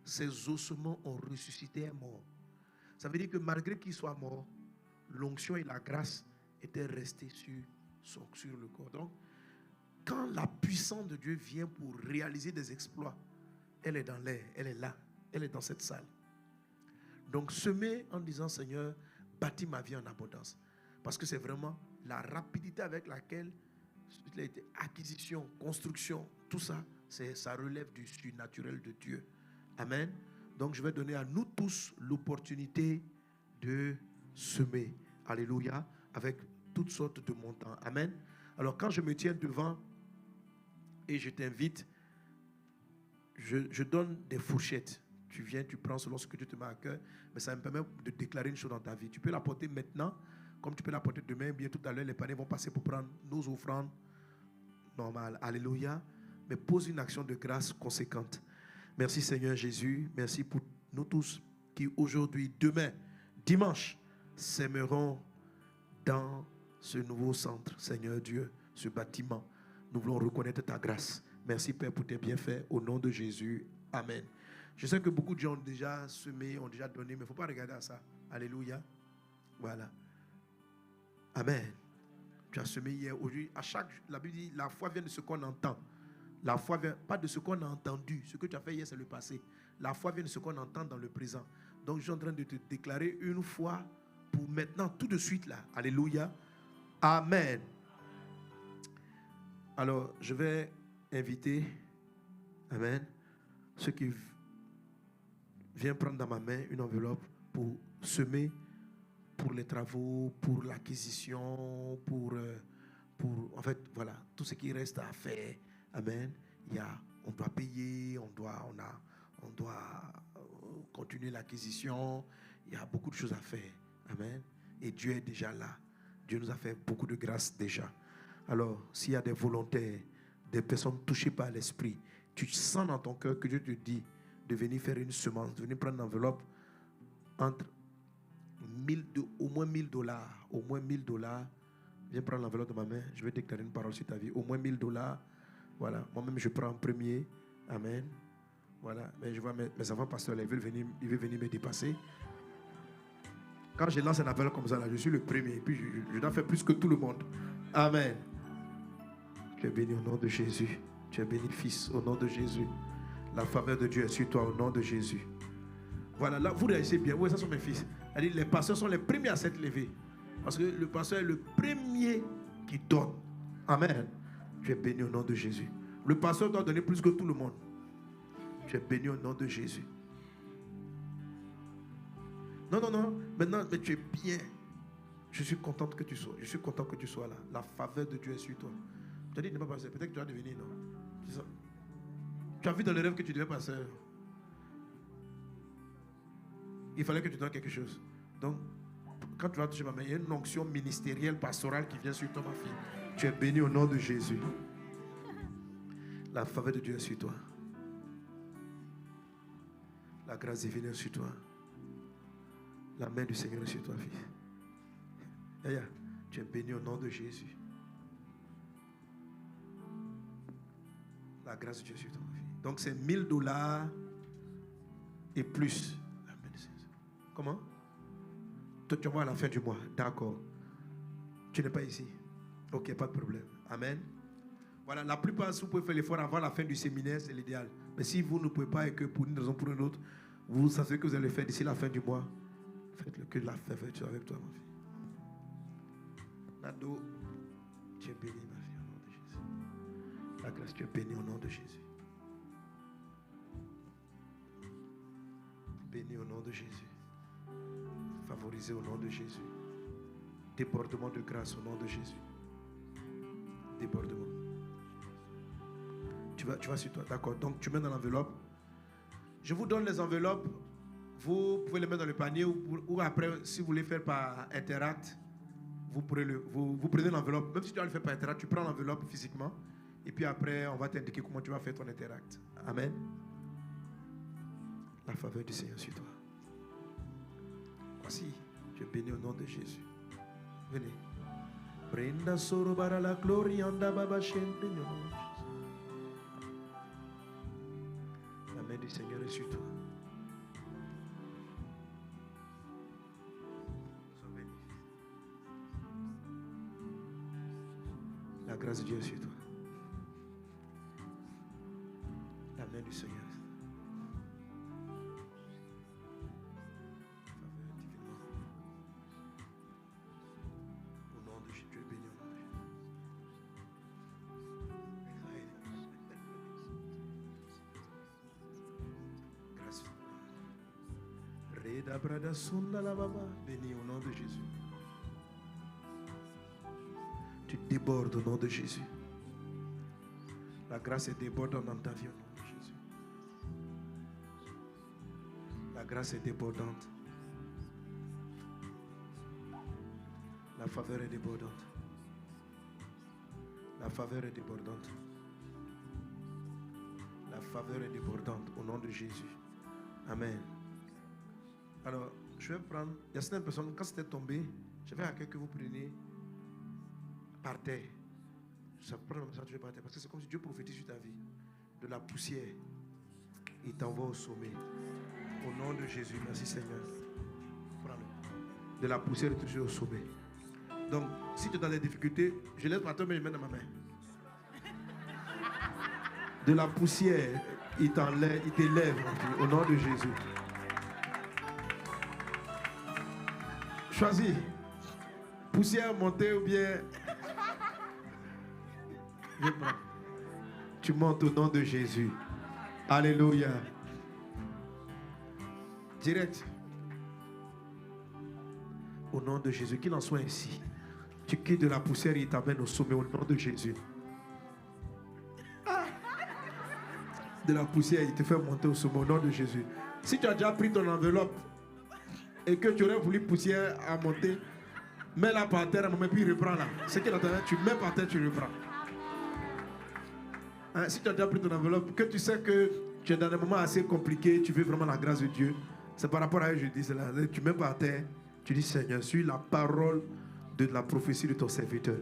ses ossements ont ressuscité un mort. Ça veut dire que malgré qu'il soit mort, l'onction et la grâce étaient restées sur le corps. Donc, quand la puissance de Dieu vient pour réaliser des exploits, elle est dans l'air, elle est là, elle est dans cette salle. Donc, semer en disant, Seigneur, bâtis ma vie en abondance. Parce que c'est vraiment la rapidité avec laquelle acquisition, construction, tout ça, ça relève du surnaturel de Dieu. Amen. Donc, je vais donner à nous tous l'opportunité de semer. Alléluia. Avec toutes sortes de montants. Amen. Alors, quand je me tiens devant et je t'invite, je donne des fourchettes. Tu viens, tu prends selon ce que Dieu te met à cœur. Mais ça me permet de déclarer une chose dans ta vie. Tu peux l'apporter maintenant, comme tu peux l'apporter demain. Bien tout à l'heure, les paniers vont passer pour prendre nos offrandes normales. Alléluia. Mais pose une action de grâce conséquente. Merci Seigneur Jésus. Merci pour nous tous qui aujourd'hui, demain, dimanche, s'aimeront dans ce nouveau centre, Seigneur Dieu, ce bâtiment. Nous voulons reconnaître ta grâce. Merci Père pour tes bienfaits. Au nom de Jésus. Amen. Je sais que beaucoup de gens ont déjà semé, ont déjà donné, mais il ne faut pas regarder à ça. Alléluia. Voilà. Amen. Tu as semé hier, aujourd'hui. La Bible dit, la foi vient de ce qu'on entend. La foi vient pas de ce qu'on a entendu. Ce que tu as fait hier, c'est le passé. La foi vient de ce qu'on entend dans le présent. Donc, je suis en train de te déclarer une foi pour maintenant, tout de suite là. Alléluia. Amen. Alors, je vais inviter, amen, ceux qui viennent prendre dans ma main une enveloppe pour semer, pour les travaux, pour l'acquisition, pour en fait, voilà, tout ce qui reste à faire. Amen. On doit payer, on doit continuer l'acquisition. Il y a beaucoup de choses à faire. Amen. Et Dieu est déjà là. Dieu nous a fait beaucoup de grâce déjà. Alors, s'il y a des volontaires, des personnes touchées par l'esprit, tu sens dans ton cœur que Dieu te dit de venir faire une semence, de venir prendre une enveloppe entre au moins $1000. Au moins $1000. Viens prendre l'enveloppe de ma main. Je vais déclarer une parole sur ta vie. Au moins $1000. Voilà. Moi-même, je prends en premier. Amen. Voilà. Mais je vois mes enfants pasteurs, ils veulent venir me dépasser. Quand je lance un appel comme ça, là, je suis le premier. Et puis, je dois faire plus que tout le monde. Amen. Tu es béni au nom de Jésus. Tu es béni, fils, au nom de Jésus. La faveur de Dieu est sur toi au nom de Jésus. Voilà, là, vous réagissez bien. Oui, ça sont mes fils. Les pasteurs sont les premiers à s'être levés. Parce que le pasteur est le premier qui donne. Amen. Tu es béni au nom de Jésus. Le pasteur doit donner plus que tout le monde. Tu es béni au nom de Jésus. Non, non, non. Maintenant, mais tu es bien. Je suis contente que tu sois. Je suis content que tu sois là. La faveur de Dieu est sur toi. Tu as dit, ne pas passer. Peut-être que tu vas devenir, non? C'est ça. Tu as vu dans le rêve que tu devais passer. Il fallait que tu donnes quelque chose. Donc, quand tu vas toucher ma main, il y a une onction ministérielle, pastorale qui vient sur toi, ma fille. Tu es béni au nom de Jésus. La faveur de Dieu est sur toi. La grâce divine est sur toi. La main du Seigneur est sur toi, fille. Yaya, tu es béni au nom de Jésus. La grâce de Dieu est sur toi, ma fille. Donc c'est $1000 et plus. Comment? Toi, tu vas à la fin du mois. D'accord. Tu n'es pas ici. Ok, pas de problème. Amen. Voilà, la plupart, si vous pouvez faire l'effort avant la fin du séminaire, c'est l'idéal. Mais si vous ne pouvez pas et que pour une raison ou pour une autre, vous savez que vous allez faire d'ici la fin du mois, faites-le, que la faveur soit avec toi, ma fille. Nado, tu es béni, ma fille, au nom de Jésus. La grâce, tu es béni au nom de Jésus. Béni au nom de Jésus. Favorisé au nom de Jésus. Débordement de grâce au nom de Jésus. Débordement. Tu vas sur toi, d'accord. Donc tu mets dans l'enveloppe. Je vous donne les enveloppes. Vous pouvez les mettre dans le panier ou après, si vous voulez faire par Interact, vous prenez l'enveloppe. Même si tu vas le faire par Interact, tu prends l'enveloppe physiquement. Et puis après, on va t'indiquer comment tu vas faire ton Interact. Amen. La faveur du Seigneur sur toi. Voici, tu es béni au nom de Jésus. Venez. Brenda soro bara la gloria anda baba shende. La main du Seigneur est sur toi. Sois béni. La grâce de Dieu est sur toi. La main du Seigneur. Béni au nom de Jésus. Tu débordes au nom de Jésus. La grâce est débordante dans ta vie au nom de Jésus. La grâce est débordante. La faveur est débordante. La faveur est débordante. La faveur est débordante au nom de Jésus. Amen. Alors, je vais prendre, il y a certaines personnes, quand c'était tombé, je vais à quelqu'un que vous preniez par terre. Ça prend le message par terre, parce que c'est comme si Dieu prophétise sur ta vie. De la poussière, il t'envoie au sommet. Au nom de Jésus, merci Seigneur. Prends-le. De la poussière, il te touche au sommet. Donc, si tu es dans des difficultés, je laisse ma main, mais je mets dans ma main. De la poussière, il t'élève au nom de Jésus. Choisis. Poussière montée ou bien... Je prends. Tu montes au nom de Jésus. Alléluia. Direct. Au nom de Jésus, qu'il en soit ainsi. Tu quittes de la poussière et il t'amène au sommet au nom de Jésus. De la poussière, il te fait monter au sommet au nom de Jésus. Si tu as déjà pris ton enveloppe et que tu aurais voulu poussière à monter, mets-la par terre, et puis reprends-la. Ce qui est dans ta main, tu mets par terre, tu reprends. Hein, si tu as déjà pris ton enveloppe, que tu sais que tu es dans un moment assez compliqué, tu veux vraiment la grâce de Dieu, c'est par rapport à elle que je dis cela. Tu mets par terre, tu dis Seigneur, suis la parole de la prophétie de ton serviteur.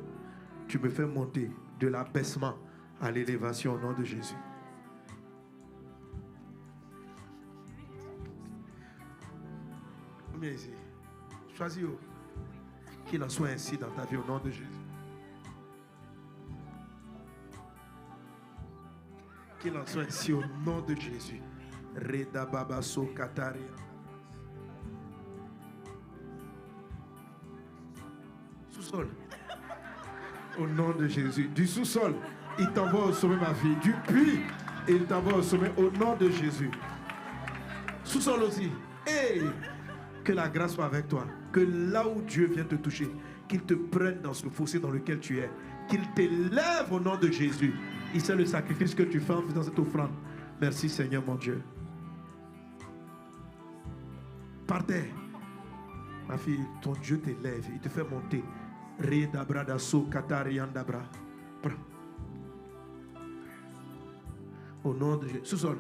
Tu me fais monter de l'abaissement à l'élévation au nom de Jésus. Combien ici? Choisis qu'il en soit ainsi dans ta vie au nom de Jésus. Qu'il en soit ainsi au nom de Jésus. Reda Baba So Katari. Sous-sol. Au nom de Jésus. Du sous-sol, il t'envoie au sommet, ma fille. Du puits, Il t'envoie au sommet au nom de Jésus. Sous-sol aussi. Et que la grâce soit avec toi. Que là où Dieu vient te toucher, qu'il te prenne dans ce fossé dans lequel tu es. Qu'il t'élève au nom de Jésus. Il sait le sacrifice que tu fais en faisant cette offrande. Merci Seigneur mon Dieu. Partez. Ma fille, ton Dieu t'élève. Il te fait monter. Prends. Au nom de Jésus. Sous-sol.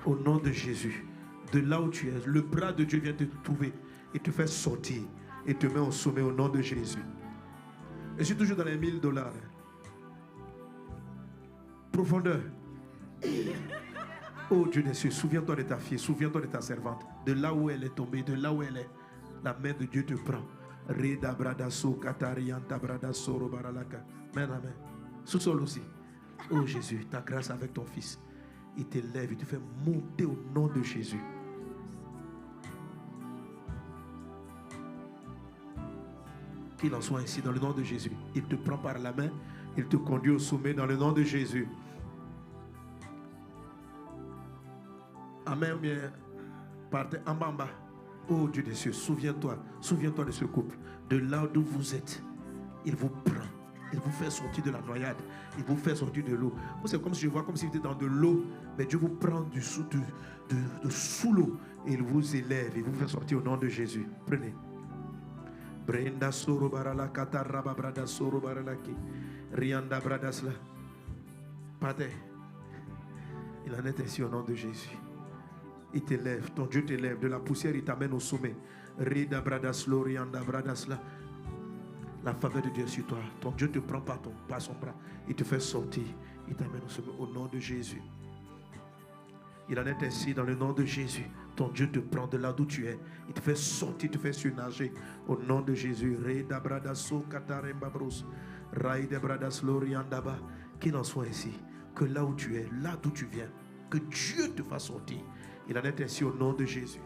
Au nom de Jésus. De là où tu es, le bras de Dieu vient te trouver et te fait sortir et te met au sommet au nom de Jésus. Je suis toujours dans les $1000. Profondeur. Oh Dieu des cieux, souviens-toi de ta fille, souviens-toi de ta servante. De là où elle est tombée, de là où elle est, la main de Dieu te prend. Reda bradaso katarianta bradaso robaralaka. Main à main. Sous-sol aussi. Oh Jésus, ta grâce avec ton fils. Il t'élève, il te fait monter au nom de Jésus. Qu'il en soit ainsi dans le nom de Jésus. Il te prend par la main, il te conduit au sommet dans le nom de Jésus. Amen. Bien. Partez en bas, en bas. Oh Dieu des cieux, souviens-toi de ce couple. De là où vous êtes, il vous prend. Il vous fait sortir de la noyade. Il vous fait sortir de l'eau. C'est comme si je vois comme si vous étiez dans de l'eau. Mais Dieu vous prend de sous l'eau. Et il vous élève. Il vous fait sortir au nom de Jésus. Prenez. Brenda soro barala kataraba brada soro baralaki. Rianda bradasla. Partez. Il en est ainsi au nom de Jésus. Il t'élève. Ton Dieu t'élève. De la poussière, il t'amène au sommet. Rida bradaslo, rianda bradasla. La faveur de Dieu sur toi. Ton Dieu te prend par son bras. Il te fait sortir. Il t'amène au sommet au nom de Jésus. Il en est ainsi dans le nom de Jésus. Ton Dieu te prend de là d'où tu es. Il te fait sortir, il te fait surnager au nom de Jésus. Qu'il en soit ainsi. Que là où tu es, là d'où tu viens, que Dieu te fasse sortir. Il en est ainsi au nom de Jésus.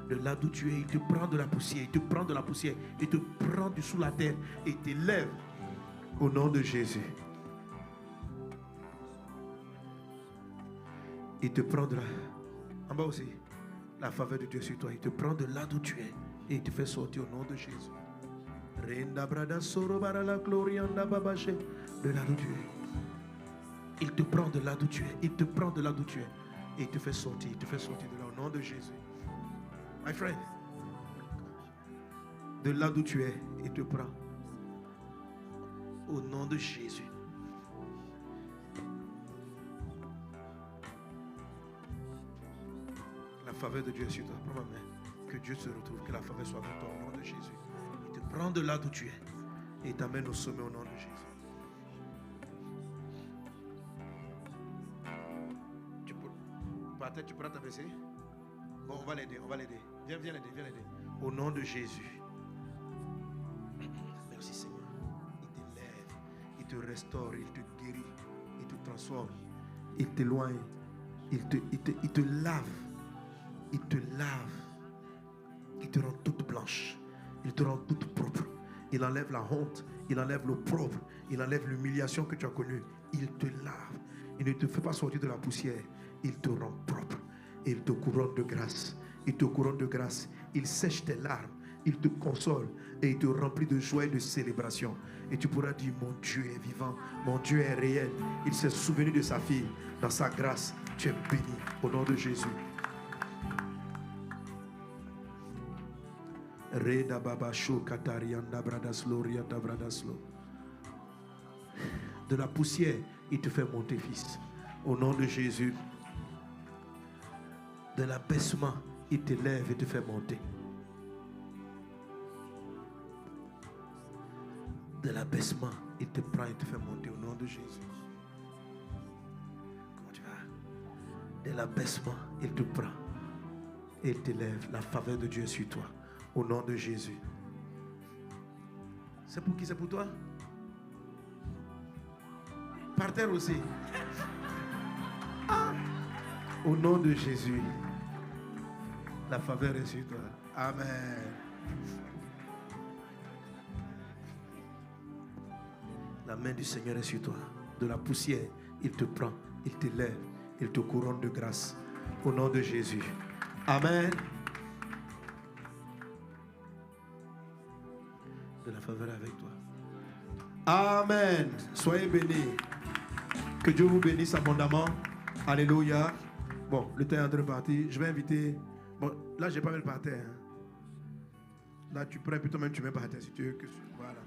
De là d'où tu es, il te prend de la poussière, il te prend de la poussière, il te prend du sous la terre et t'élève au nom de Jésus. Il te prend de là, en bas aussi, la faveur de Dieu sur toi. Il te prend de là d'où tu es et il te fait sortir au nom de Jésus. De là d'où tu es. Il te prend de là d'où tu es. Il te prend de là d'où tu es. Et il te fait sortir. Il te fait sortir de là au nom de Jésus. My friend. De là d'où tu es, il te prend. Au nom de Jésus. La faveur de Dieu est sur toi. Prends ma main. Que Dieu se retrouve. Que la faveur soit avec toi au nom de Jésus. Il te prend de là d'où tu es. Et il t'amène au sommet au nom de Jésus. Tu pourras t'abaisser. Bon, on va l'aider. Viens l'aider. Au nom de Jésus. Merci Seigneur. Il t'élève, il te restaure, il te guérit, il te transforme, il t'éloigne, il te lave, il te rend toute blanche, il te rend toute propre. Il enlève la honte, il enlève l'opprobre, il enlève l'humiliation que tu as connue. Il te lave, il ne te fait pas sortir de la poussière. Il te rend propre. Il te couronne de grâce. Il sèche tes larmes. Il te console. Et il te remplit de joie et de célébration. Et tu pourras dire, mon Dieu est vivant. Mon Dieu est réel. Il s'est souvenu de sa fille. Dans sa grâce, tu es béni. Au nom de Jésus. De la poussière, il te fait monter, fils. Au nom de Jésus. De l'abaissement, il t'élève et te fait monter. De l'abaissement, il te prend et te fait monter au nom de Jésus. Comment tu vas? De l'abaissement, il te prend et il t'élève. La faveur de Dieu est sur toi. Au nom de Jésus. C'est pour qui? C'est pour toi? Par terre aussi. Ah. Au nom de Jésus. La faveur est sur toi. Amen. La main du Seigneur est sur toi. De la poussière, il te prend, il t'élève, il te couronne de grâce. Au nom de Jésus. Amen. De la faveur avec toi. Amen. Soyez bénis. Que Dieu vous bénisse abondamment. Alléluia. Bon, le temps est en train de partir. Je vais inviter. Bon, là, je n'ai pas mis le parterre. Hein. Là, tu prends plutôt même tu mets parterre si tu veux. Voilà.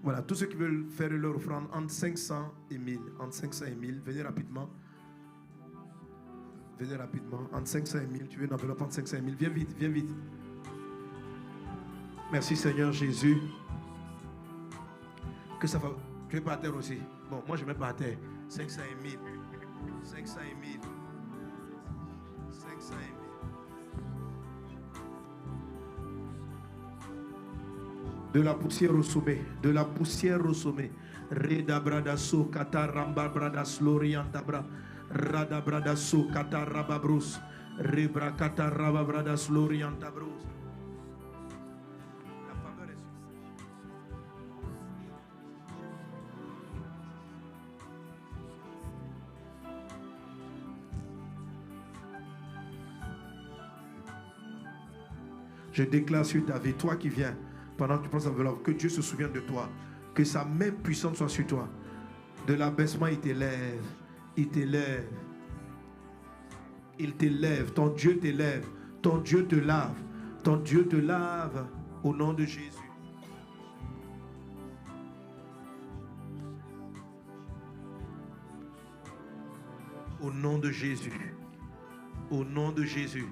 Voilà, tous ceux qui veulent faire leur offrande entre 500 et 1000. Entre 500 et 1000, venez rapidement. Venez rapidement. Entre 500 et 1000, tu veux une enveloppe entre 500 et 1000. Viens vite, viens vite. Merci Seigneur Jésus. Que ça va. Tu es par terre aussi. Bon, moi je mets par terre. 500 et 1000. 500 et 1000. 500 et 1000. De la poussière au sommet. De la poussière au sommet. Reda bradaso kataramba bradas loriantabra. Rada bradaso katarababrus. Rebra kataraba bradas loriantabrus. Je déclare sur ta vie, toi qui viens, pendant que tu prends l'enveloppe, que Dieu se souvienne de toi, que sa main puissante soit sur toi. De l'abaissement, il t'élève, il t'élève, il t'élève, ton Dieu t'élève, ton Dieu te lave, ton Dieu te lave au nom de Jésus. Au nom de Jésus, au nom de Jésus,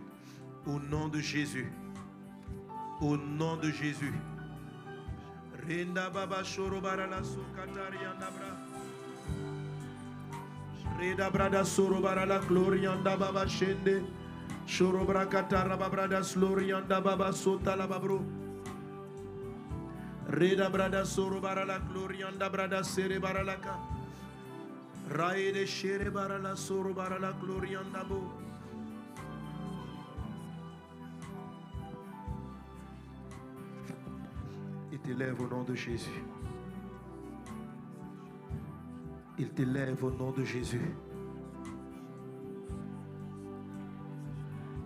au nom de Jésus. Au nom de Jésus. Renda baba shoro barala sokataria nabra. Reda brada soro barala glorianda baba shende. Shoro brakatara babrada slorianda baba sota la babro. Reda brada soro barala glorianda brada sere baralaka. Raide shere barala soro barala glorianda bo. Il t'élève au nom de Jésus. Il t'élève au nom de Jésus.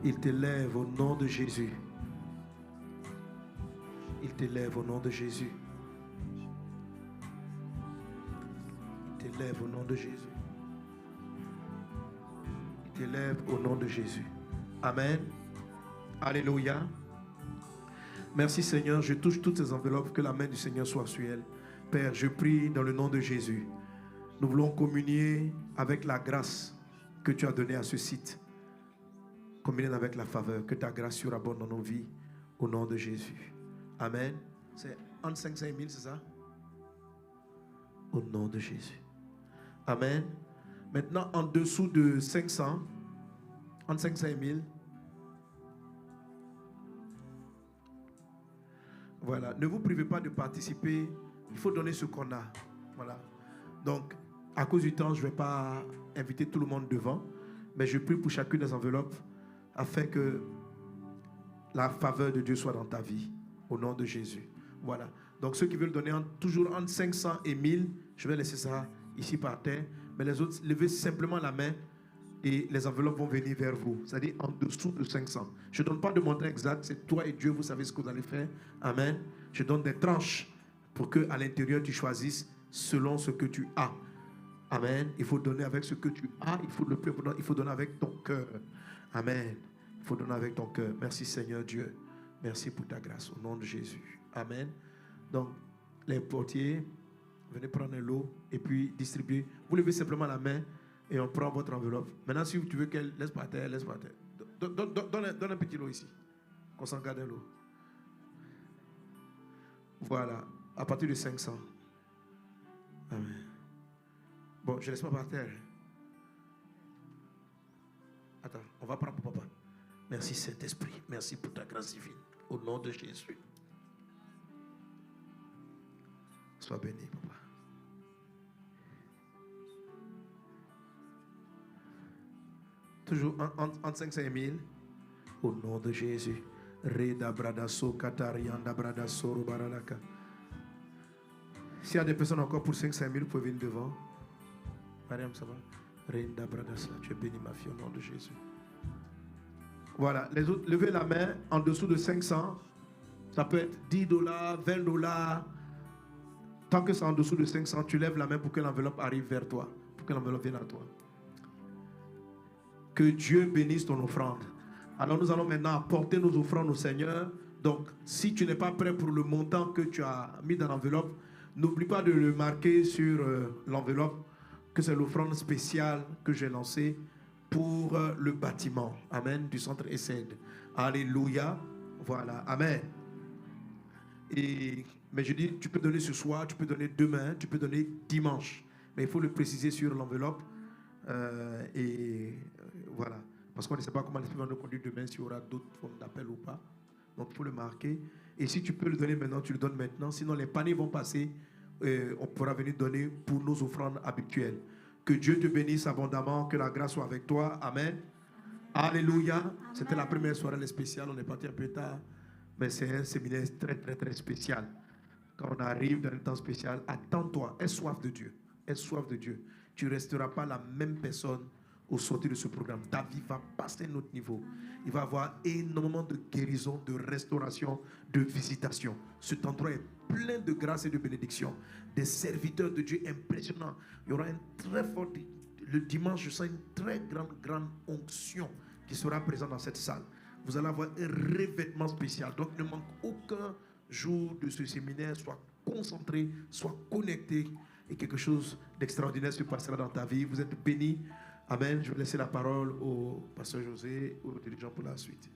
Il t'élève au nom de Jésus. Il t'élève au nom de Jésus. Il t'élève au nom de Jésus. Il t'élève au nom de Jésus. Amen. Alléluia. Merci Seigneur, je touche toutes ces enveloppes, que la main du Seigneur soit sur elles. Père, je prie dans le nom de Jésus. Nous voulons communier avec la grâce que tu as donnée à ce site. Communier avec la faveur, que ta grâce surabonde dans nos vies, au nom de Jésus. Amen. C'est entre 500 et 1000, c'est ça? Au nom de Jésus. Amen. Maintenant, en dessous de 500, entre 500 et 1000, voilà, ne vous privez pas de participer. Il faut donner ce qu'on a. Voilà. Donc, à cause du temps, je ne vais pas inviter tout le monde devant, mais je prie pour chacune des enveloppes afin que la faveur de Dieu soit dans ta vie, au nom de Jésus. Voilà. Donc, ceux qui veulent donner toujours entre 500 et 1000, je vais laisser ça ici par terre, mais les autres, levez simplement la main et les enveloppes vont venir vers vous, c'est-à-dire en dessous de 500. Je ne donne pas de montant exact, c'est toi et Dieu, vous savez ce que vous allez faire. Amen. Je donne des tranches pour qu'à l'intérieur, tu choisisses selon ce que tu as. Amen. Il faut donner avec ce que tu as, il faut donner avec ton cœur. Amen. Il faut donner avec ton cœur. Merci Seigneur Dieu. Merci pour ta grâce, au nom de Jésus. Amen. Donc, les portiers, venez prendre l'eau et puis distribuer. Vous levez simplement la main et on prend votre enveloppe. Maintenant, si tu veux qu'elle laisse par terre, laisse par terre. Donne un petit lot ici. Qu'on s'en garde l'eau. Voilà. À partir de 500. Amen. Bon, je ne laisse pas par terre. Attends, on va prendre pour papa. Merci Saint-Esprit. Merci pour ta grâce divine. Au nom de Jésus. Sois béni, papa. Toujours entre 500 et 1000. Au nom de Jésus. Reda bradaso katarianda bradaso baralaka. S'il y a des personnes encore pour 5-5 000, vous pouvez venir devant. Mariam, ça va? Reinda Bragasla, tu es béni, ma fille, au nom de Jésus. Voilà, les autres, levez la main en dessous de 500. Ça peut être 10 $, 20 $. Tant que c'est en dessous de 500, tu lèves la main pour que l'enveloppe arrive vers toi. Pour que l'enveloppe vienne à toi. Que Dieu bénisse ton offrande. Alors nous allons maintenant apporter nos offrandes au Seigneur. Donc, si tu n'es pas prêt pour le montant que tu as mis dans l'enveloppe, n'oublie pas de le marquer sur l'enveloppe, que c'est l'offrande spéciale que j'ai lancée pour le bâtiment. Amen. Du centre ESSED. Alléluia. Voilà. Amen. Mais je dis, tu peux donner ce soir, tu peux donner demain, tu peux donner dimanche. Mais il faut le préciser sur l'enveloppe. Voilà. Parce qu'on ne sait pas comment l'Esprit va nous conduire demain, s'il y aura d'autres formes d'appel ou pas. Donc il faut le marquer. Et si tu peux le donner maintenant, tu le donnes maintenant. Sinon, les paniers vont passer. On pourra venir donner pour nos offrandes habituelles. Que Dieu te bénisse abondamment. Que la grâce soit avec toi. Amen. Alléluia. C'était la première soirée spéciale. On est parti un peu tard. Mais c'est un séminaire très, très, très spécial. Quand on arrive dans un temps spécial, attends-toi. Aie soif de Dieu. Aie soif de Dieu. Tu ne resteras pas la même personne au sortir de ce programme. Ta vie va passer à un autre niveau. Il va y avoir énormément de guérison, de restauration, de visitation. Cet endroit est plein de grâce et de bénédiction. Des serviteurs de Dieu impressionnants. Il y aura une très forte... Le dimanche, je sens une très grande onction qui sera présente dans cette salle. Vous allez avoir un revêtement spécial. Donc, ne manque aucun jour de ce séminaire. Sois concentré, sois connecté. Et quelque chose d'extraordinaire se passera dans ta vie. Vous êtes bénis. Amen. Je vais laisser la parole au pasteur José, au dirigeant pour la suite.